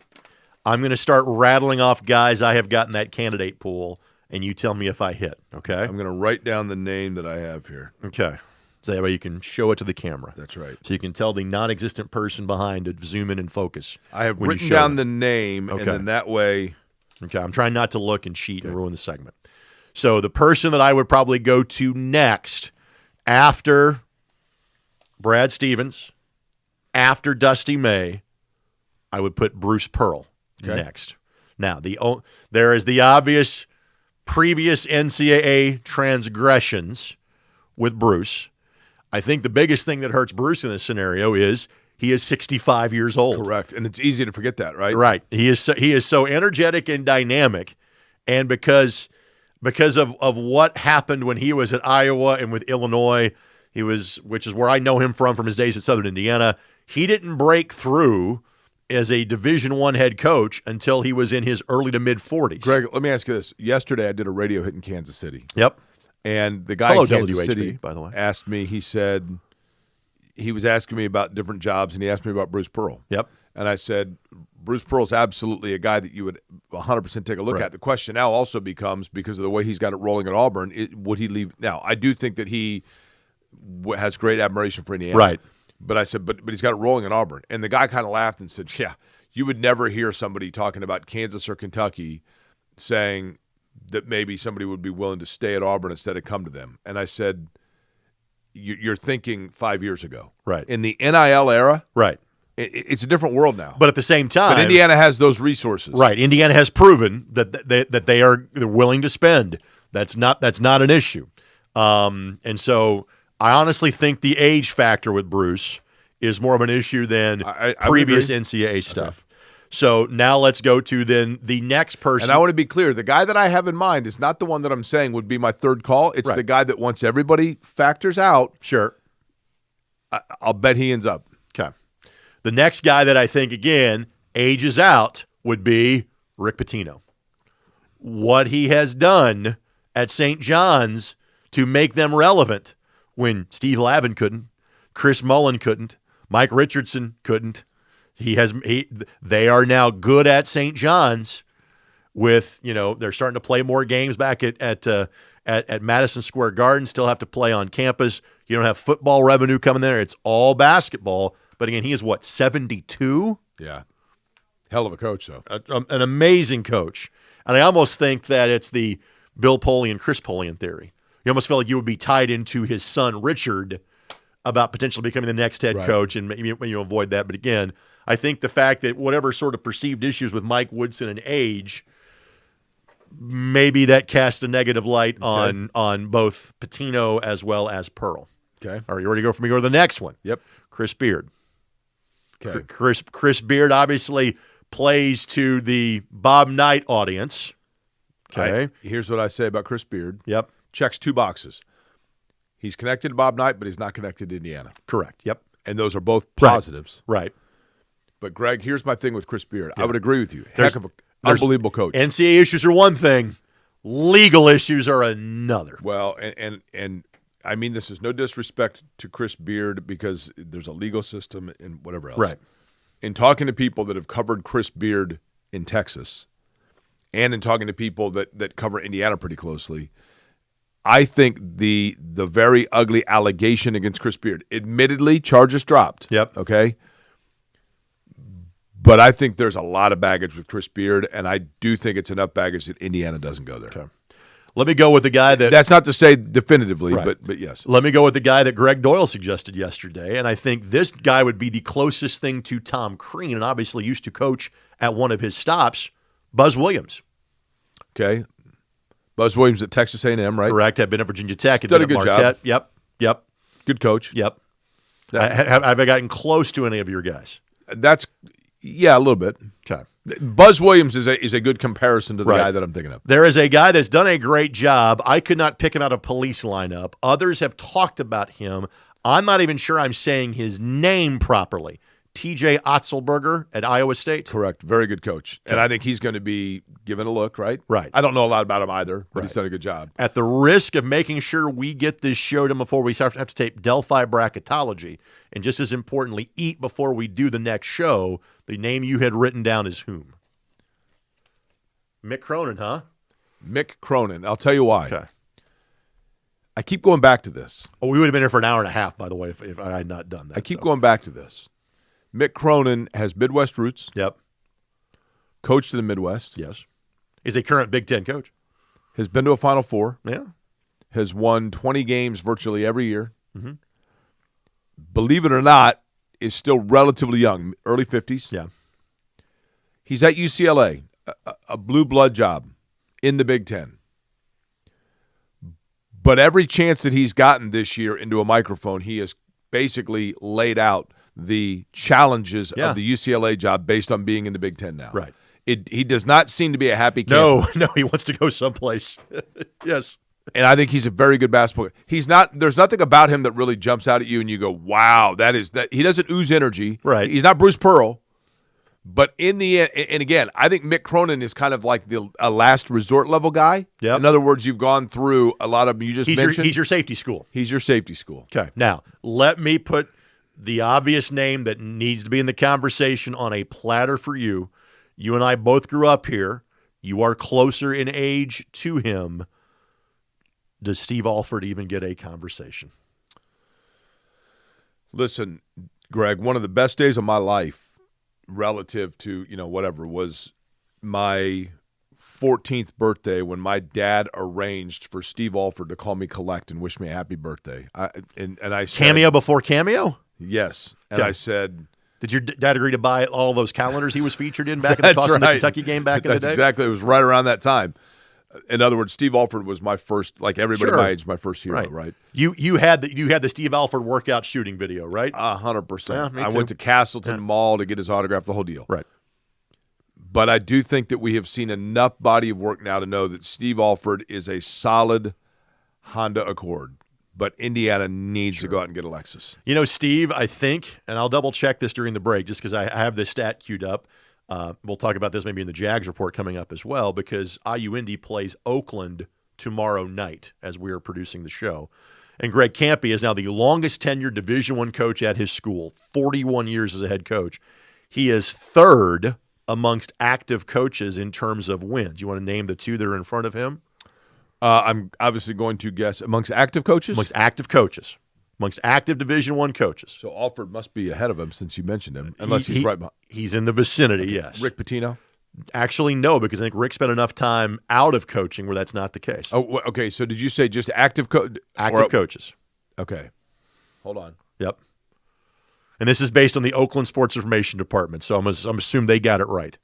I'm going to start rattling off guys I have got in that candidate pool, and you tell me if I hit, okay? I'm going to write down the name that I have here. Okay. So that way you can show it to the camera. That's right. So you can tell the non-existent person behind to zoom in and focus. I have written down the name, Okay. and then that way. Okay, I'm trying not to look and cheat and ruin the segment. So the person that I would probably go to next after Brad Stevens, after Dusty May, I would put Bruce Pearl next. Now, there is the obvious previous NCAA transgressions with Bruce. I think the biggest thing that hurts Bruce in this scenario is he is 65 years old. Correct. And it's easy to forget that, right? Right. He is so energetic and dynamic, and because of what happened when he was at Iowa and with Illinois, which is where I know him from his days at Southern Indiana, he didn't break through as a Division I head coach until he was in his early to mid-40s. Greg, let me ask you this. Yesterday I did a radio hit in Kansas City. Yep. And the guy Hello, in Kansas WHB, City, by the way, asked me, he said, he was asking me about different jobs, and he asked me about Bruce Pearl. Yep. And I said, Bruce Pearl's absolutely a guy that you would 100% take a look at. The question now also becomes, because of the way he's got it rolling at Auburn, would he leave? Now, I do think that he has great admiration for Indiana. Right. But I said, but he's got it rolling at Auburn. And the guy kind of laughed and said, yeah, you would never hear somebody talking about Kansas or Kentucky saying that maybe somebody would be willing to stay at Auburn instead of come to them. And I said, you're thinking 5 years ago. Right. In the NIL era, right. It's a different world now. But at the same time, but Indiana has those resources. Right. Indiana has proven that they're willing to spend. That's not an issue. And so I honestly think the age factor with Bruce is more of an issue than previous NCAA stuff. Okay. So now let's go to then the next person. And I want to be clear. The guy that I have in mind is not the one that I'm saying would be my third call. It's the guy that once everybody factors out, sure, I'll bet he ends up. Okay. The next guy that I think, again, ages out would be Rick Pitino. What he has done at St. John's to make them relevant when Steve Lavin couldn't, Chris Mullen couldn't, Mike Richardson couldn't. They are now good at St. John's with, they're starting to play more games back at Madison Square Garden, still have to play on campus. You don't have football revenue coming there. It's all basketball. But again, he is 72? Yeah. Hell of a coach, though. An amazing coach. And I almost think that it's the Bill Polian, Chris Polian theory. You almost feel like you would be tied into his son, Richard, about potentially becoming the next head coach, and you avoid that. But again, I think the fact that whatever sort of perceived issues with Mike Woodson and age, maybe that cast a negative light on both Pitino as well as Pearl. Okay. All right, you ready to go for me? Go to the next one. Yep. Chris Beard. Okay. Chris Beard obviously plays to the Bob Knight audience. Okay. Here's what I say about Chris Beard. Yep. Checks two boxes. He's connected to Bob Knight, but he's not connected to Indiana. Correct. Yep. And those are both positives. Right. But, Greg, here's my thing with Chris Beard. Yeah. I would agree with you. Heck of an unbelievable coach. NCAA issues are one thing. Legal issues are another. Well, and I mean this is no disrespect to Chris Beard because there's a legal system and whatever else. Right. In talking to people that have covered Chris Beard in Texas and in talking to people that cover Indiana pretty closely, I think the very ugly allegation against Chris Beard, admittedly, charges dropped. Yep. Okay. But I think there's a lot of baggage with Chris Beard, and I do think it's enough baggage that Indiana doesn't go there. Okay. Let me go with the guy that... That's not to say definitively, but yes. Let me go with the guy that Greg Doyle suggested yesterday, and I think this guy would be the closest thing to Tom Crean, and obviously used to coach at one of his stops, Buzz Williams. Okay. Buzz Williams at Texas A&M, right? Correct. Had been at Virginia Tech. Had done been a at good Marquette. job. Yep. Good coach. Yep. Have I gotten close to any of your guys? That's Yeah, a little bit. Okay. Buzz Williams is a good comparison to the guy that I'm thinking of. There is a guy that's done a great job. I could not pick him out of police lineup. Others have talked about him. I'm not even sure I'm saying his name properly. TJ Otzelberger at Iowa State. Correct. Very good coach. And I think he's going to be given a look, right? Right. I don't know a lot about him either, but he's done a good job. At the risk of making sure we get this show done before we have to tape Delphi bracketology, and just as importantly, eat before we do the next show, the name you had written down is whom? Mick Cronin, huh? Mick Cronin. I'll tell you why. Okay. I keep going back to this. Oh, we would have been here for an hour and a half, by the way, if I had not done that. I keep going back to this. Mick Cronin has Midwest roots. Yep. Coached in the Midwest. Yes. Is a current Big Ten coach. Has been to a Final Four. Yeah. Has won 20 games virtually every year. Mm-hmm. Believe it or not, is still relatively young, early 50s. Yeah. He's at UCLA, a blue blood job in the Big Ten. But every chance that he's gotten this year into a microphone, he has basically laid out the challenges of the UCLA job based on being in the Big Ten now. Right. He does not seem to be a happy camper. No, he wants to go someplace. Yes. And I think he's a very good basketball player. He's not. There's nothing about him that really jumps out at you and you go, "Wow, that is that." He doesn't ooze energy. Right. He's not Bruce Pearl. But in the end, and again, I think Mick Cronin is kind of like a last resort level guy. Yep. In other words, you've gone through a lot of. You just mentioned he's your safety school. He's your safety school. Okay. Now let me put the obvious name that needs to be in the conversation on a platter for you. You and I both grew up here. You are closer in age to him. Does Steve Alford even get a conversation? Listen, Greg, one of the best days of my life relative to, whatever, was my 14th birthday when my dad arranged for Steve Alford to call me collect and wish me a happy birthday. I said, Cameo before cameo? Yes. And I said, did your dad agree to buy all those calendars he was featured in back in the toss of the Kentucky game back in the day? That's exactly. It was right around that time. In other words, Steve Alford was my first, like everybody my age, my first hero, right? You had the Steve Alford workout shooting video, right? 100%. Yeah, me I too. went to Castleton Mall to get his autograph, the whole deal. Right. But I do think that we have seen enough body of work now to know that Steve Alford is a solid Honda Accord. But Indiana needs to go out and get a Lexus. Steve, I think, and I'll double check this during the break just because I have this stat queued up. We'll talk about this maybe in the Jags report coming up as well, because IU Indy plays Oakland tomorrow night as we are producing the show. And Greg Kampe is now the longest tenured Division I coach at his school, 41 years as a head coach. He is third amongst active coaches in terms of wins. You want to name the two that are in front of him? I'm obviously going to guess amongst active coaches? Amongst active coaches. Amongst active Division I coaches. So Alford must be ahead of him since you mentioned him, unless he's right behind. He's in the vicinity, yes. Rick Pitino? Actually, no, because I think Rick spent enough time out of coaching where that's not the case. Oh, okay. So did you say just active coaches? Okay. Hold on. Yep. And this is based on the Oakland Sports Information Department, so I'm assuming they got it right.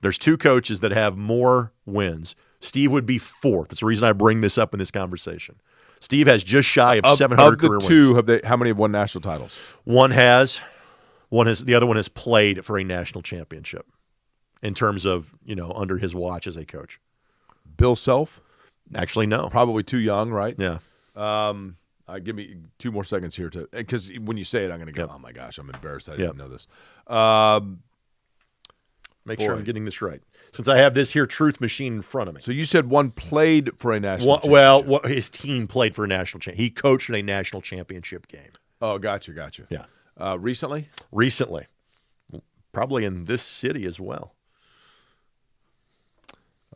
There's two coaches that have more wins. Steve would be fourth. That's the reason I bring this up in this conversation. Steve has just shy of 700 career wins. Of the two, how many have won national titles? One has. The other one has played for a national championship in terms of, under his watch as a coach. Bill Self? Actually, no. Probably too young, right? Yeah. Give me 2 more seconds here because when you say it, I'm going to go, oh my gosh, I'm embarrassed. I didn't know this. Make sure I'm getting this right. Since I have this here truth machine in front of me. So you said one played for a national championship. Well, his team played for a national championship. He coached in a national championship game. Oh, gotcha. Yeah. Recently? Recently. Probably in this city as well.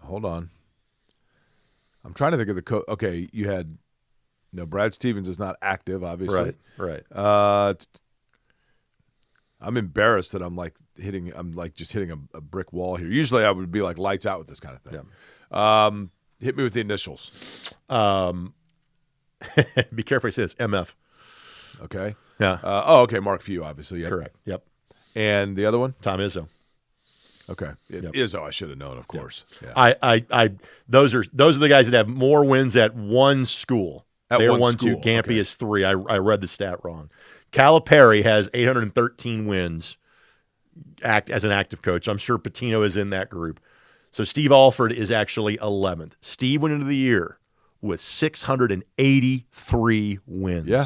Hold on. I'm trying to think of the coach. Okay, you had Brad Stevens is not active, obviously. Right. I'm embarrassed that I'm just hitting a brick wall here. Usually I would be like lights out with this kind of thing. Yeah. Hit me with the initials. Be careful I say this. MF. Okay. Yeah. Okay. Mark Few, obviously. Yep. Correct. Yep. And the other one? Tom Izzo. Okay. Izzo, I should have known, of course. Yep. Yeah. Those are the guys that have more wins at one school. They're 1-2. Kampe is 3. I read the stat wrong. Calipari has 813 wins act as an active coach. I'm sure Pitino is in that group. So Steve Alford is actually 11th. Steve went into the year with 683 wins. Yeah.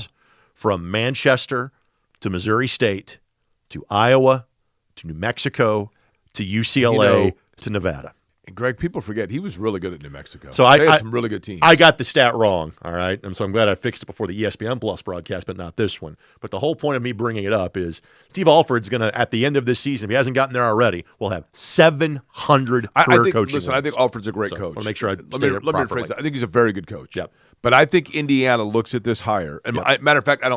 From Manchester to Missouri State to Iowa to New Mexico to UCLA to Nevada. And Greg, people forget he was really good at New Mexico. So they had some really good teams. I got the stat wrong, all right? And so I'm glad I fixed it before the ESPN Plus broadcast, but not this one. But the whole point of me bringing it up is Steve Alford's going to, at the end of this season, if he hasn't gotten there already, we'll have 700 career coaching Listen, I think Alford's a great coach. I want to make sure I let state me it properly. rephrase that. I think he's a very good coach. Yep. But I think Indiana looks at this hire. And matter of fact, I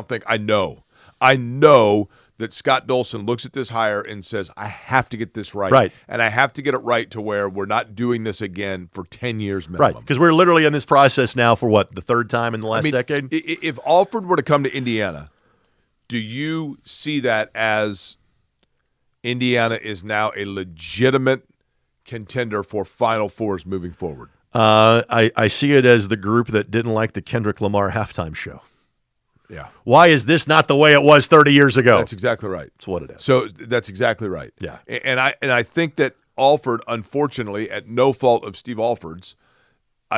know that Scott Dolson looks at this hire and says, I have to get this right. Right. And I have to get it right to where we're not doing this again for 10 years minimum. Right, because we're literally in this process now for what, the third time in the last decade? If Alford were to come to Indiana, do you see that as Indiana is now a legitimate contender for Final Fours moving forward? I see it as the group that didn't like the Kendrick Lamar halftime show. Yeah. Why is this not the way it was 30 years ago? That's exactly right. That's what it is. So that's exactly right. Yeah. And I think that Alford, unfortunately, at no fault of Steve Alford's,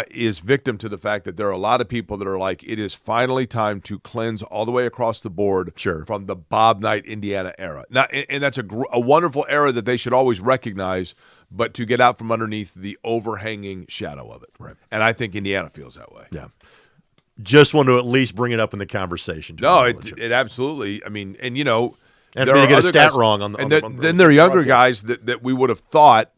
is victim to the fact that there are a lot of people that are like, it is finally time to cleanse all the way across the board from the Bob Knight Indiana era. Now, and that's a wonderful era that they should always recognize, but to get out from underneath the overhanging shadow of it. Right. And I think Indiana feels that way. Yeah. Just want to at least bring it up in the conversation. No, it absolutely. I mean, and you know, and there are get a stat wrong on the. Then there are younger guys that we would have thought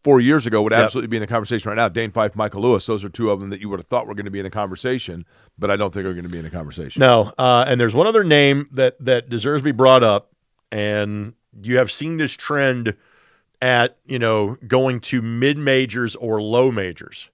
4 years ago would absolutely be in the conversation right now. Dane Fife, Michael Lewis. Those are two of them that you would have thought were going to be in the conversation, but I don't think are going to be in the conversation. No, and there's one other name that deserves to be brought up, and you have seen this trend at going to mid majors or low majors.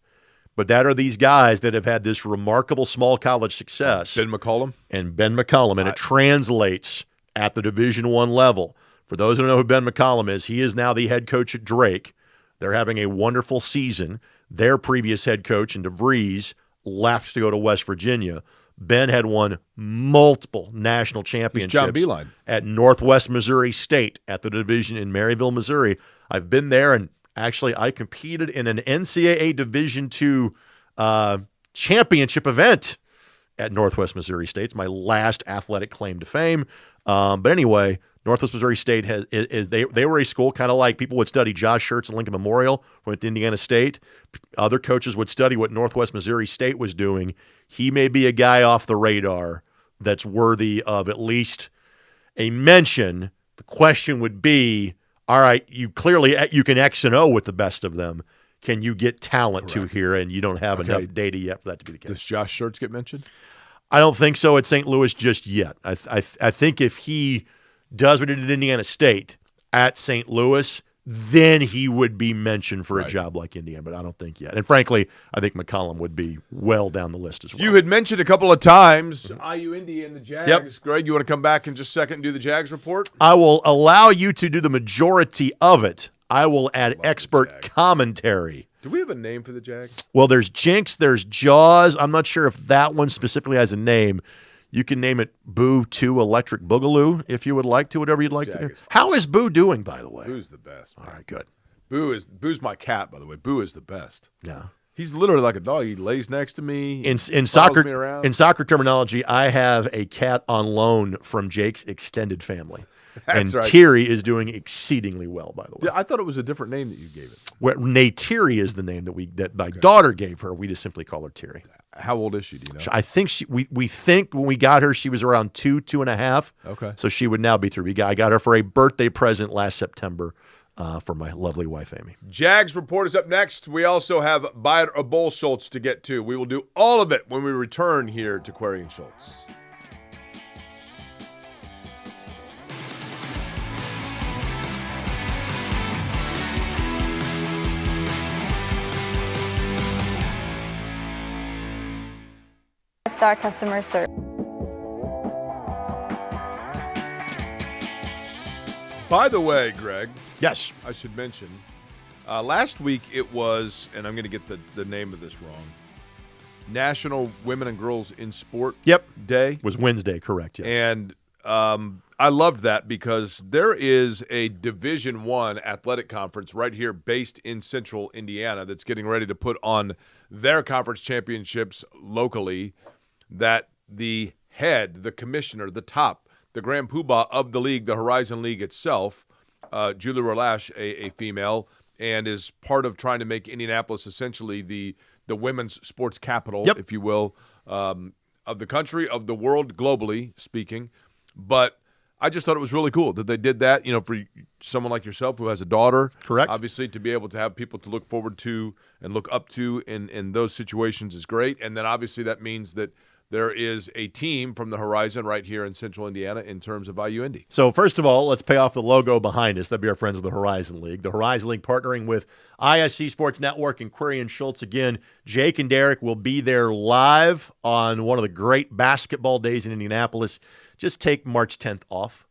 But that are these guys that have had this remarkable small college success. Ben McCollum. And it translates at the Division I level. For those who don't know who Ben McCollum is, he is now the head coach at Drake. They're having a wonderful season. Their previous head coach, DeVries, left to go to West Virginia. Ben had won multiple national championships at Northwest Missouri State at the division in Maryville, Missouri. I've been there, and actually I competed in an NCAA Division II championship event at Northwest Missouri State. It's my last athletic claim to fame. But anyway, Northwest Missouri State they were a school kind of like people would study Josh Schultz and Lincoln Memorial went to Indiana State. Other coaches would study what Northwest Missouri State was doing. He may be a guy off the radar that's worthy of at least a mention. The question would be, all right, you can X and O with the best of them. Can you get talent to here? And you don't have enough data yet for that to be the case. Does Josh Schultz get mentioned? I don't think so at St. Louis just yet. I think if he does what he did at Indiana State at St. Louis, then he would be mentioned for a job like Indiana, but I don't think yet. And frankly, I think McCollum would be well down the list as well. You had mentioned a couple of times IU Indy and the Jags. Yep. Greg, you want to come back in just a second and do the Jags report? I will allow you to do the majority of it. I will add expert commentary. Do we have a name for the Jags? Well, there's Jinx, there's Jaws. I'm not sure if that one specifically has a name. You can name it Boo 2 Electric Boogaloo if you would like to, whatever you'd like to do. How is Boo doing, by the way? Boo's the best. Man. All right, good. Boo's my cat, by the way. Boo is the best. Yeah. He's literally like a dog. He lays next to me. In soccer terminology, I have a cat on loan from Jake's extended family. And Thierry is doing exceedingly well, by the way. Yeah, I thought it was a different name that you gave it. Well, Neytiri is the name that my daughter gave her. We just simply call her Thierry. How old is she? Do you know? I think we think when we got her, she was around 2.5. Okay. So she would now be 3. I got her for a birthday present last September for my lovely wife, Amy. Jags report is up next. We also have Buy a Bowl Schultz to get to. We will do all of it when we return here to Query and Schultz. Star customer service. By the way, Greg. Yes. I should mention, last week it was, and I'm going to get the name of this wrong, National Women and Girls in Sport Day. Day. Was Wednesday, correct, yes. And I love that because there is a Division I athletic conference right here based in central Indiana that's getting ready to put on their conference championships locally, that the head, the commissioner, the top, the grand poobah of the league, the Horizon League itself, Julie Relash, a female, and is part of trying to make Indianapolis essentially the women's sports capital, if you will, of the country, of the world, globally speaking. But I just thought it was really cool that they did that, for someone like yourself who has a daughter. Correct. Obviously, to be able to have people to look forward to and look up to in those situations is great. And then obviously that means that there is a team from the Horizon right here in central Indiana in terms of IU Indy. So first of all, let's pay off the logo behind us. That'd be our friends of the Horizon League. The Horizon League partnering with ISC Sports Network and Query and Schultz. Again, Jake and Derek will be there live on one of the great basketball days in Indianapolis. Just take March 10th off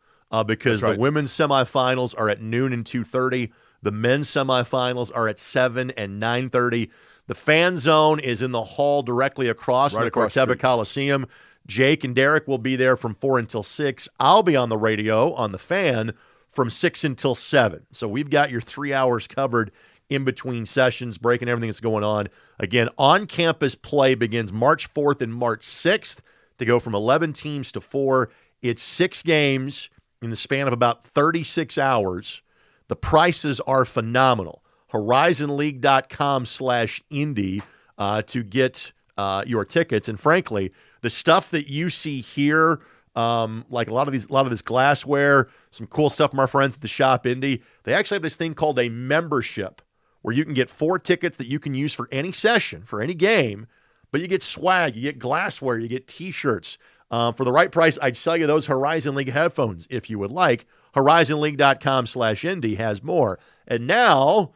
because the women's semifinals are at noon and 2:30. The men's semifinals are at 7 and 9:30. The fan zone is in the hall directly across from the Corteva Coliseum. Jake and Derek will be there from 4 until 6. I'll be on the radio on the fan from 6 until 7. So we've got your 3 hours covered in between sessions, breaking everything that's going on. Again, on-campus play begins March 4th and March 6th to go from 11 teams to 4. It's 6 games in the span of about 36 hours. The prices are phenomenal. HorizonLeague.com/Indy to get your tickets. And frankly, the stuff that you see here, like a lot of this glassware, some cool stuff from our friends at the Shop Indy, they actually have this thing called a membership where you can get 4 tickets that you can use for any session, for any game, but you get swag, you get glassware, you get T-shirts. For the right price, I'd sell you those Horizon League headphones if you would like. HorizonLeague.com/Indy has more. And now,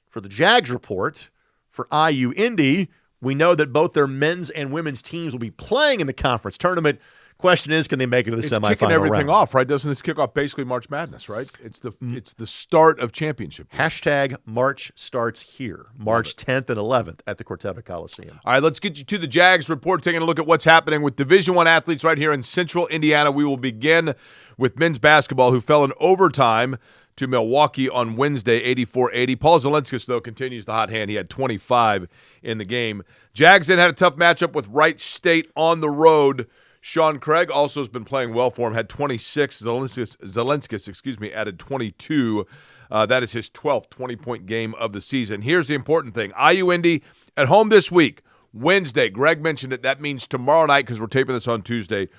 for the Jags report, for IU Indy, we know that both their men's and women's teams will be playing in the conference tournament. Question is, can they make it to the semifinal round? It's kicking everything off, right? Doesn't this kick off basically March Madness, right? It's the start of championship. Hashtag March starts here, March 10th and 11th at the Corteva Coliseum. All right, let's get you to the Jags report, taking a look at what's happening with Division I athletes right here in central Indiana. We will begin with men's basketball, who fell in overtime to Milwaukee on Wednesday, 84-80. Paul Zielinskis, though, continues the hot hand. He had 25 in the game. Jags then had a tough matchup with Wright State on the road. Sean Craig also has been playing well for him, had 26. Zielinskis, added 22. That is his 12th 20-point game of the season. Here's the important thing. IU Indy at home this week, Wednesday. Greg mentioned it. That means tomorrow night, because we're taping this on Tuesday,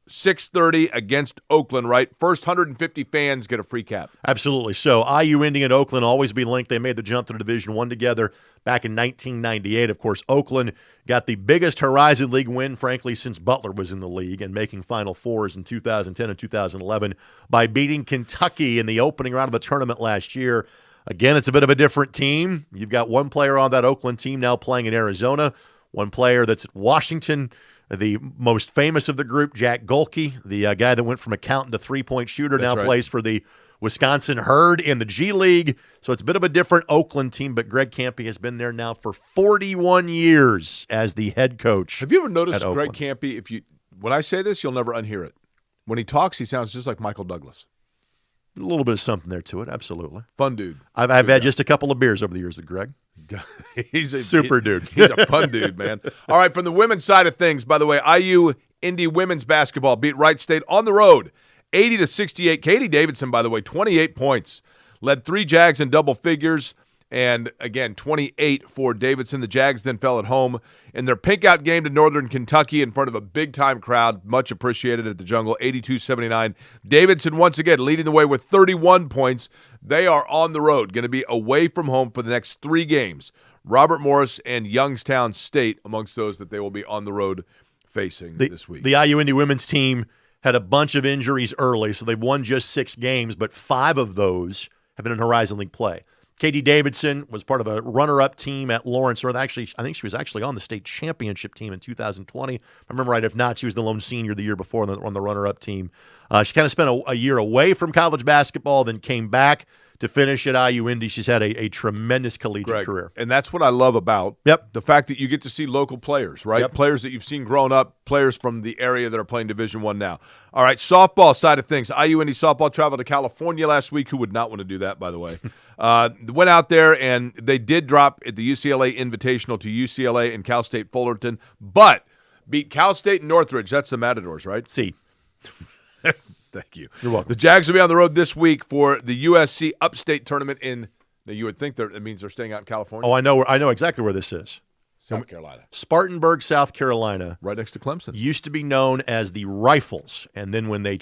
6:30 against Oakland, right? First 150 fans get a free cap. Absolutely. So IU Indy and Oakland always be linked. They made the jump to the Division I together back in 1998. Of course, Oakland got the biggest Horizon League win, frankly, since Butler was in the league and making Final Fours in 2010 and 2011 by beating Kentucky in the opening round of the tournament last year. Again, it's a bit of a different team. You've got one player on that Oakland team now playing in Arizona, one player that's at Washington. The most famous of the group, Jack Golke, the guy that went from accountant to three-point shooter, now plays for the Wisconsin Herd in the G League. So it's a bit of a different Oakland team, but Greg Kampe has been there now for 41 years as the head coach. Have you ever noticed Greg Kampe, when I say this, you'll never unhear it. When he talks, he sounds just like Michael Douglas. A little bit of something there to it, absolutely. Fun dude. I've had just a couple of beers over the years with Greg. He's a super dude. He's a fun dude, man. All right, from the women's side of things, by the way, IU Indy women's basketball beat Wright State on the road, 80-68. Katie Davidson, by the way, 28 points. Led 3 Jags in double figures, and again, 28 for Davidson. The Jags then fell at home in their pink-out game to Northern Kentucky in front of a big-time crowd, much appreciated at the Jungle, 82-79. Davidson, once again, leading the way with 31 points. They are on the road, going to be away from home for the next 3 games. Robert Morris and Youngstown State amongst those that they will be on the road facing this week. The IU Indy women's team had a bunch of injuries early, so they've won just 6 games, but 5 of those have been in Horizon League play. Katie Davidson was part of a runner-up team at Lawrence North. Actually, I think she was actually on the state championship team in 2020. If I remember right. If not, she was the lone senior the year before on the runner-up team. She kind of spent a year away from college basketball, then came back to finish at IU Indy. She's had a tremendous collegiate career. And that's what I love about the fact that you get to see local players, right? Yep. Players that you've seen growing up, players from the area that are playing Division I now. All right, softball side of things. IU Indy softball traveled to California last week. Who would not want to do that, by the way? Went out there, and they did drop at the UCLA Invitational to UCLA and Cal State Fullerton, but beat Cal State and Northridge. That's the Matadors, right? See. Thank you. You're welcome. The Jags will be on the road this week for the USC Upstate Tournament in, now you would think that means they're staying out in California. Oh, I know exactly where this is. South Carolina. Spartanburg, South Carolina. Right next to Clemson. Used to be known as the Rifles, and then when they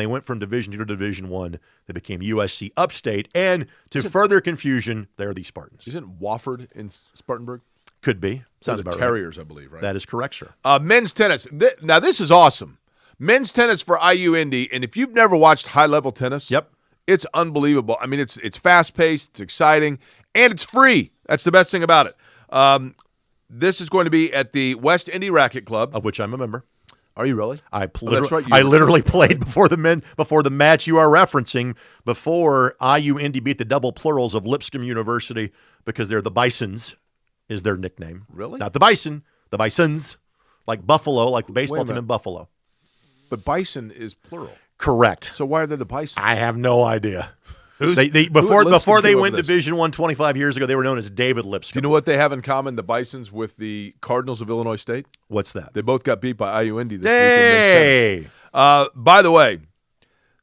went from Division II to Division I, they became USC Upstate, and to further confusion, they're the Spartans. Isn't Wofford in Spartanburg? Could be. Sounds the about Terriers, right. I believe, right? That is correct, sir. Men's tennis. Now, this is awesome. Men's tennis for IU Indy, and if you've never watched high-level tennis, it's unbelievable. I mean, it's fast-paced, it's exciting, and it's free. That's the best thing about it. This is going to be at the West Indy Racket Club, of which I'm a member. Are you really? That's right. I literally played before the match you are referencing, before IU Indy beat the double plurals of Lipscomb University, because they're the Bisons, is their nickname. Really? Not the Bison, the Bisons, like Buffalo, like the baseball team in Buffalo. But Bison is plural. Correct. So why are they the Bisons? I have no idea. Before they went Division I 25 years ago, they were known as David Lipscomb. Do you know what they have in common, the Bisons, with the Cardinals of Illinois State? What's that? They both got beat by IU Indy this weekend. By the way,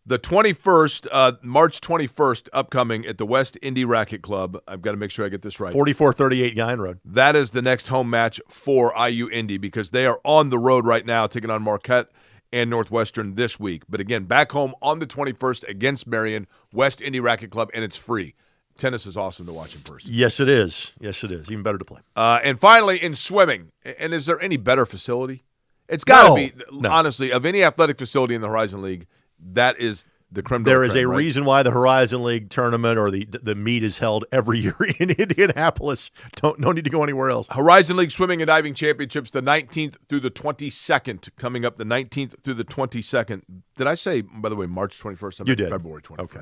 the 21st, March 21st, upcoming at the West Indy Racket Club. I've got to make sure I get this right. 4438 Guyan Road. That is the next home match for IU Indy, because they are on the road right now taking on Marquette and Northwestern this week. But again, back home on the 21st against Marion, West Indy Racket Club, and it's free. Tennis is awesome to watch in person. Yes, it is. Yes, it is. Even better to play. And finally, in swimming, and is there any better facility? It's got to be, honestly, of any athletic facility in the Horizon League, that is the creme de la creme. There is a reason why the Horizon League tournament or the meet is held every year in Indianapolis. No need to go anywhere else. Horizon League Swimming and Diving Championships, the 19th through the 22nd, coming up the 19th through the 22nd. Did I say, by the way, March 21st? You did. February 21st. Okay.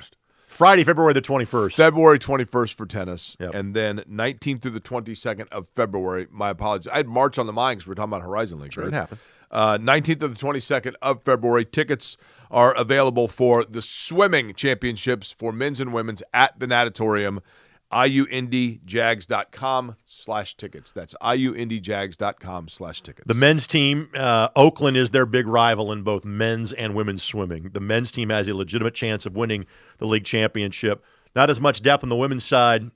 Friday, February the 21st. February 21st for tennis, Yep. and then 19th through the 22nd of February. My apologies. I had March on the mind because we're talking about Horizon League. Sure, right? it happens. 19th to the 22nd of February. Tickets are available for the swimming championships for men's and women's at the Natatorium. IUIndyJags.com/tickets. That's IUIndyJags.com/tickets. The men's team, Oakland is their big rival in both men's and women's swimming. The men's team has a legitimate chance of winning the league championship. Not as much depth on the women's side.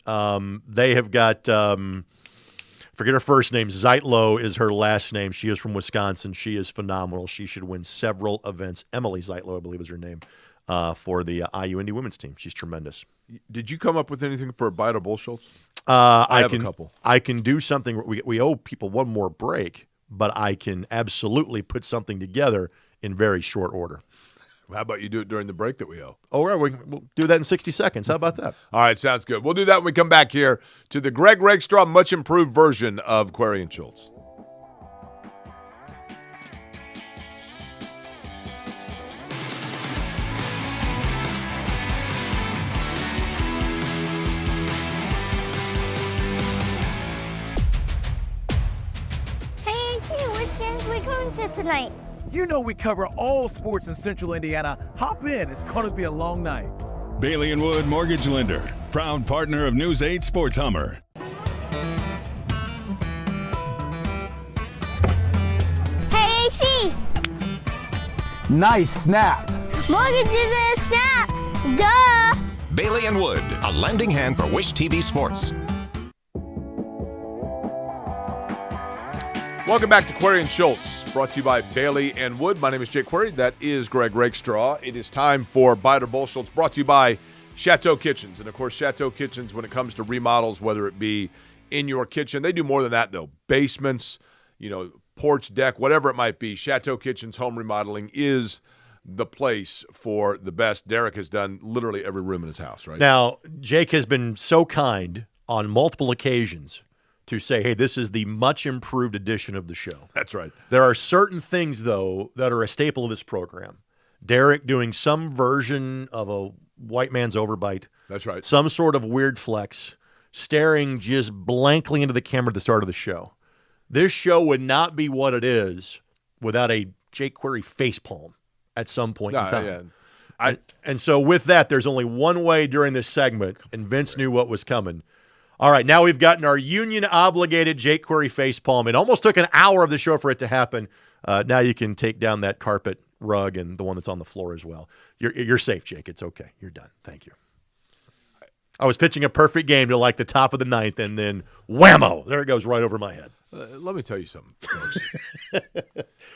They have got, forget her first name, Zeitlow is her last name. She is from Wisconsin. She is phenomenal. She should win several events. Emily Zeitlow, I believe, is her name, for the IU Indy women's team. She's tremendous. Did you come up with anything for a bite of Bowl, Schultz? I have can, a couple. I can do something. We owe people one more break, but I can absolutely put something together in very short order. How about you do it during the break that we owe? Oh, right. We'll do that in 60 seconds. How about that? All right, sounds good. We'll do that when we come back here to the Greg Rakestraw much improved version of Query and Schultz. Hey, AC, which games are we going to tonight? You know we cover all sports in Central Indiana. Hop in, it's going to be a long night. Bailey & Wood Mortgage Lender, proud partner of News 8 Sports Hummer. Hey, AC, Nice snap. mortgage is a snap. Duh. Bailey & Wood, a lending hand for Wish TV Sports. Welcome back to Query and Schultz, brought to you by Bailey and Wood. My name is Jake Query. That is Greg Rakestraw. It is time for Bite or Bowl Schultz, brought to you by Chateau Kitchens. And, of course, Chateau Kitchens, when it comes to remodels, whether it be in your kitchen, they do more than that, though. Basements, porch, deck, whatever it might be, Chateau Kitchens home remodeling is the place for the best. Derek has done literally every room in his house, right? Now, Jake has been so kind on multiple occasions to say, hey, this is the much improved edition of the show. That's right. There are certain things, though, that are a staple of this program. Derek doing some version of a white man's overbite. That's right. Some sort of weird flex, staring just blankly into the camera at the start of the show. This show would not be what it is without a Jake Query facepalm at some point in time. Yeah. And so with that, there's only one way during this segment, and Vince knew what was coming. All right, now we've gotten our union-obligated Jake Query facepalm. It almost took an hour of the show for it to happen. Now you can take down that carpet rug and the one that's on the floor as well. You're safe, Jake. It's okay. You're done. Thank you. I was pitching a perfect game to like the top of the ninth, and then whammo, there it goes right over my head. Let me tell you something, folks.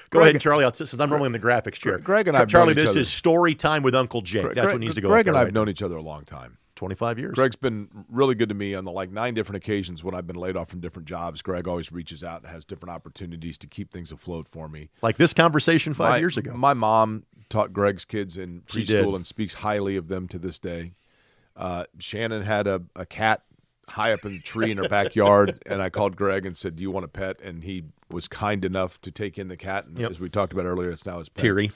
Go ahead, Charlie. Since I'm rolling the graphics chair. Greg and I, Charlie, this is story time with Uncle Jake. That's what needs to go. Greg and I have known each other a long time. 25 years. Greg's been really good to me on the 9 different occasions when I've been laid off from different jobs. Greg always reaches out and has different opportunities to keep things afloat for me. Like this conversation 5 years ago. My mom taught Greg's kids in preschool and speaks highly of them to this day. Shannon had a cat high up in the tree in her backyard, and I called Greg and said, "Do you want a pet?" And he was kind enough to take in the cat. And as we talked about earlier, it's now his pet. Teary.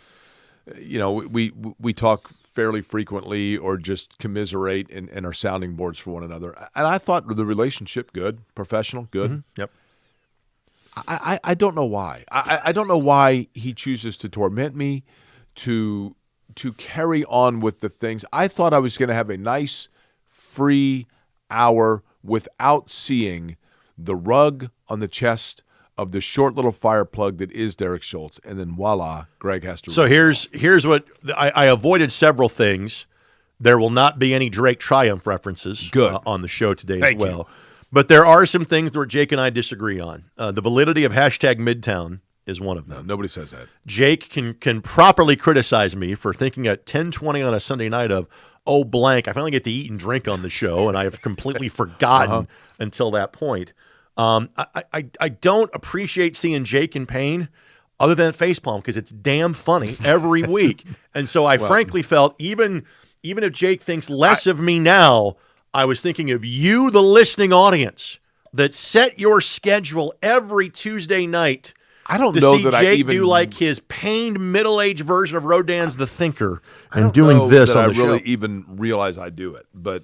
You know, we talk fairly frequently or just commiserate and are sounding boards for one another. And I thought the relationship good, professional, good. Mm-hmm. Yep. I don't know why. I don't know why he chooses to torment me, to carry on with the things. I thought I was going to have a nice, free hour without seeing the rug on the chest of the short little fire plug that is Derek Schultz, and then voila, Greg has to. So here's what I avoided several things. There will not be any Drake Triumph references on the show today as well. You. But there are some things where Jake and I disagree on. The validity of hashtag Midtown is one of them. No, nobody says that. Jake can properly criticize me for thinking at 10:20 on a Sunday night of, oh, blank, I finally get to eat and drink on the show, and I have completely forgotten until that point. I don't appreciate seeing Jake in pain other than facepalm because it's damn funny every week. And so I frankly felt even if Jake thinks less of me now, I was thinking of you, the listening audience, that set your schedule every Tuesday night. I don't know that Jake I even do like his pained middle-aged version of Rodin's The Thinker and doing this on the show. I really even realize I do it, but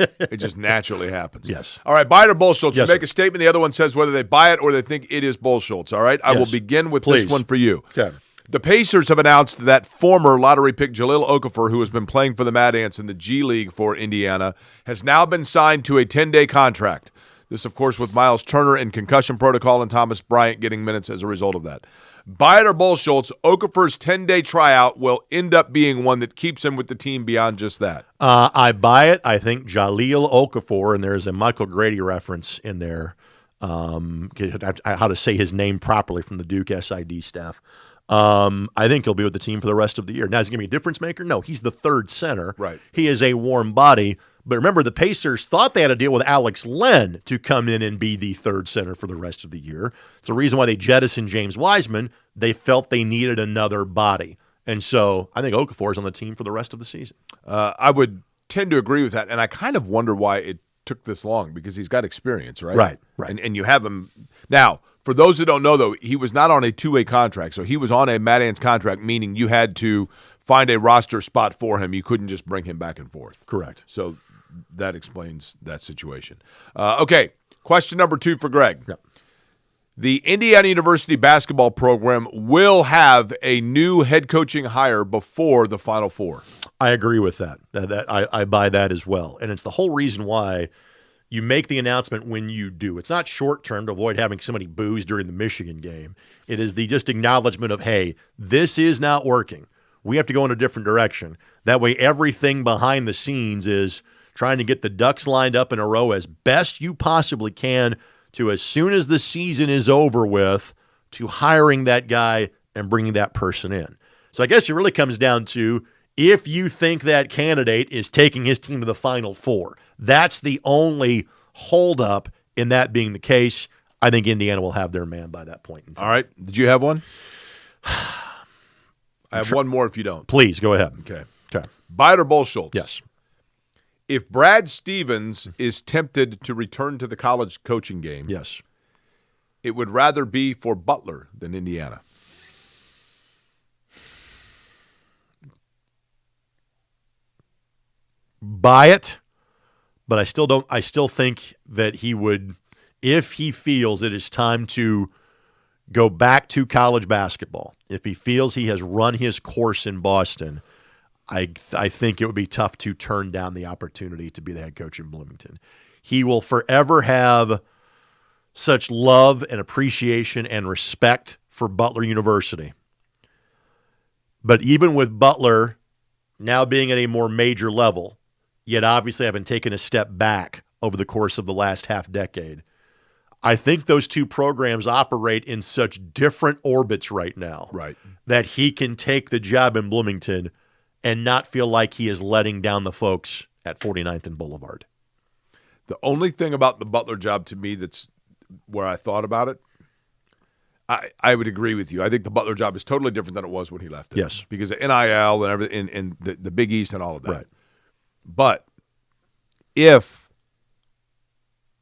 it just naturally happens. Yes. All right, buy it or Bowl Schultz. Yes, you make sir. a statement. The other one says whether they buy it or they think it is Bowl Schultz. All right, I will begin with this one for you. Okay. The Pacers have announced that former lottery pick Jahlil Okafor, who has been playing for the Mad Ants in the G League for Indiana, has now been signed to a 10-day contract. This, of course, with Miles Turner in concussion protocol and Thomas Bryant getting minutes as a result of that. Buy it or Bowl Schultz, Okafor's 10-day tryout will end up being one that keeps him with the team beyond just that. I buy it. I think Jahlil Okafor, and there's a Michael Grady reference in there, how to say his name properly from the Duke SID staff. I think he'll be with the team for the rest of the year. Now, is he going to be a difference maker? No, he's the third center. Right. He is a warm body. But remember, the Pacers thought they had to deal with Alex Len to come in and be the third center for the rest of the year. It's the reason why they jettisoned James Wiseman. They felt they needed another body. And so I think Okafor is on the team for the rest of the season. I would tend to agree with that, and I kind of wonder why it took this long because he's got experience, right? Right. And you have him. Now, for those who don't know, though, he was not on a two-way contract. So he was on a Mad Ants contract, meaning you had to find a roster spot for him. You couldn't just bring him back and forth. Correct. So that explains that situation. Okay, question number 2 for Greg. Yep. The Indiana University basketball program will have a new head coaching hire before the Final Four. I agree with that. I buy that as well. And it's the whole reason why you make the announcement when you do. It's not short-term to avoid having somebody booze during the Michigan game. It is the just acknowledgement of, hey, this is not working. We have to go in a different direction. That way everything behind the scenes is trying to get the ducks lined up in a row as best you possibly can to, as soon as the season is over with, to hiring that guy and bringing that person in. So I guess it really comes down to if you think that candidate is taking his team to the Final Four. That's the only holdup in that being the case. I think Indiana will have their man by that point in time. All right. Did you have one? I have one more if you don't. Please, go ahead. Okay. Okay. Buy it or Bowl Schultz? Yes. If Brad Stevens is tempted to return to the college coaching game, yes, it would rather be for Butler than Indiana. buy it, but I still don't. I still think that he would, if he feels it is time to go back to college basketball, if he feels he has run his course in Boston, I think it would be tough to turn down the opportunity to be the head coach in Bloomington. He will forever have such love and appreciation and respect for Butler University. But even with Butler now being at a more major level, yet obviously having taken a step back over the course of the last half decade, I think those two programs operate in such different orbits right now, Right. that he can take the job in Bloomington and not feel like he is letting down the folks at 49th and Boulevard. The only thing about the Butler job to me that's where I thought about it, I would agree with you. I think the Butler job is totally different than it was when he left it. Yes. Because of NIL and everything, and the Big East and all of that. Right. But if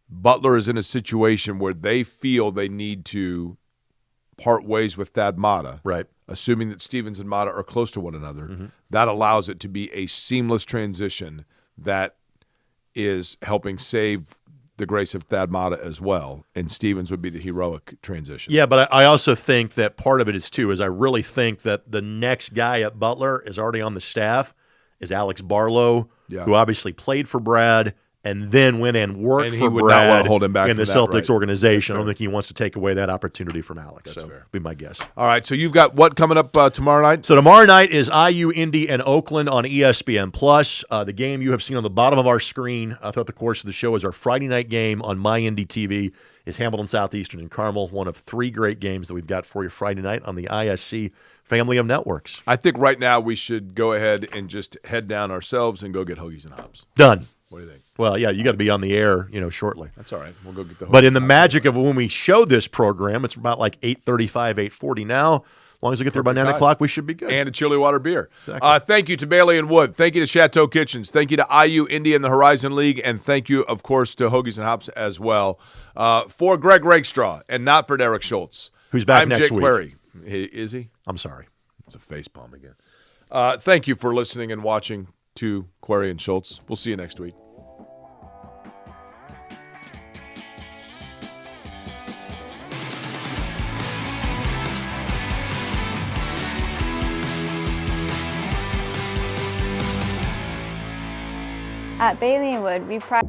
Butler is in a situation where they feel they need to part ways with Thad Matta, Right. assuming that Stevens and Matta are close to one another, Mm-hmm. that allows it to be a seamless transition that is helping save the grace of Thad Matta as well, and Stevens would be the heroic transition. Yeah, but I also think that part of it is I really think that the next guy at Butler is already on the staff is Alex Barlow, Yeah. who obviously played for Brad and then went and worked And he for would not Brad want to hold him back in the from that, Celtics right. organization. I That's don't think he wants to take away that opportunity from Alex. That's so fair. be my guess. All right, so you've got what coming up tomorrow night? So tomorrow night is IU, Indy, and Oakland on ESPN+. The game you have seen on the bottom of our screen throughout the course of the show is our Friday night game on My Indy TV. Is Hamilton Southeastern and Carmel, one of three great games that we've got for you Friday night on the ISC family of networks. I think right now we should go ahead and just head down ourselves and go get hoagies and hops. Done. What do you think? Well, yeah, you got to be on the air, shortly. That's all right. We'll go get the hoagies. But in the and hops. magic of when we show this program, it's about like 8:35, 8:40 now. As long as we get there by 9 time. o'clock, we should be good. And a chili water beer. Exactly. Thank you to Bailey and Wood. Thank you to Chateau Kitchens. Thank you to IU, Indy, and the Horizon League. And thank you, of course, to Hoagies and Hops as well. For Greg Rakestraw and not for Derek Schultz. Who's back I'm next Jake week. Query. Is he? I'm sorry. It's a facepalm again. Thank you for listening and watching to Query and Schultz. We'll see you next week. At Bailey & Wood, we pride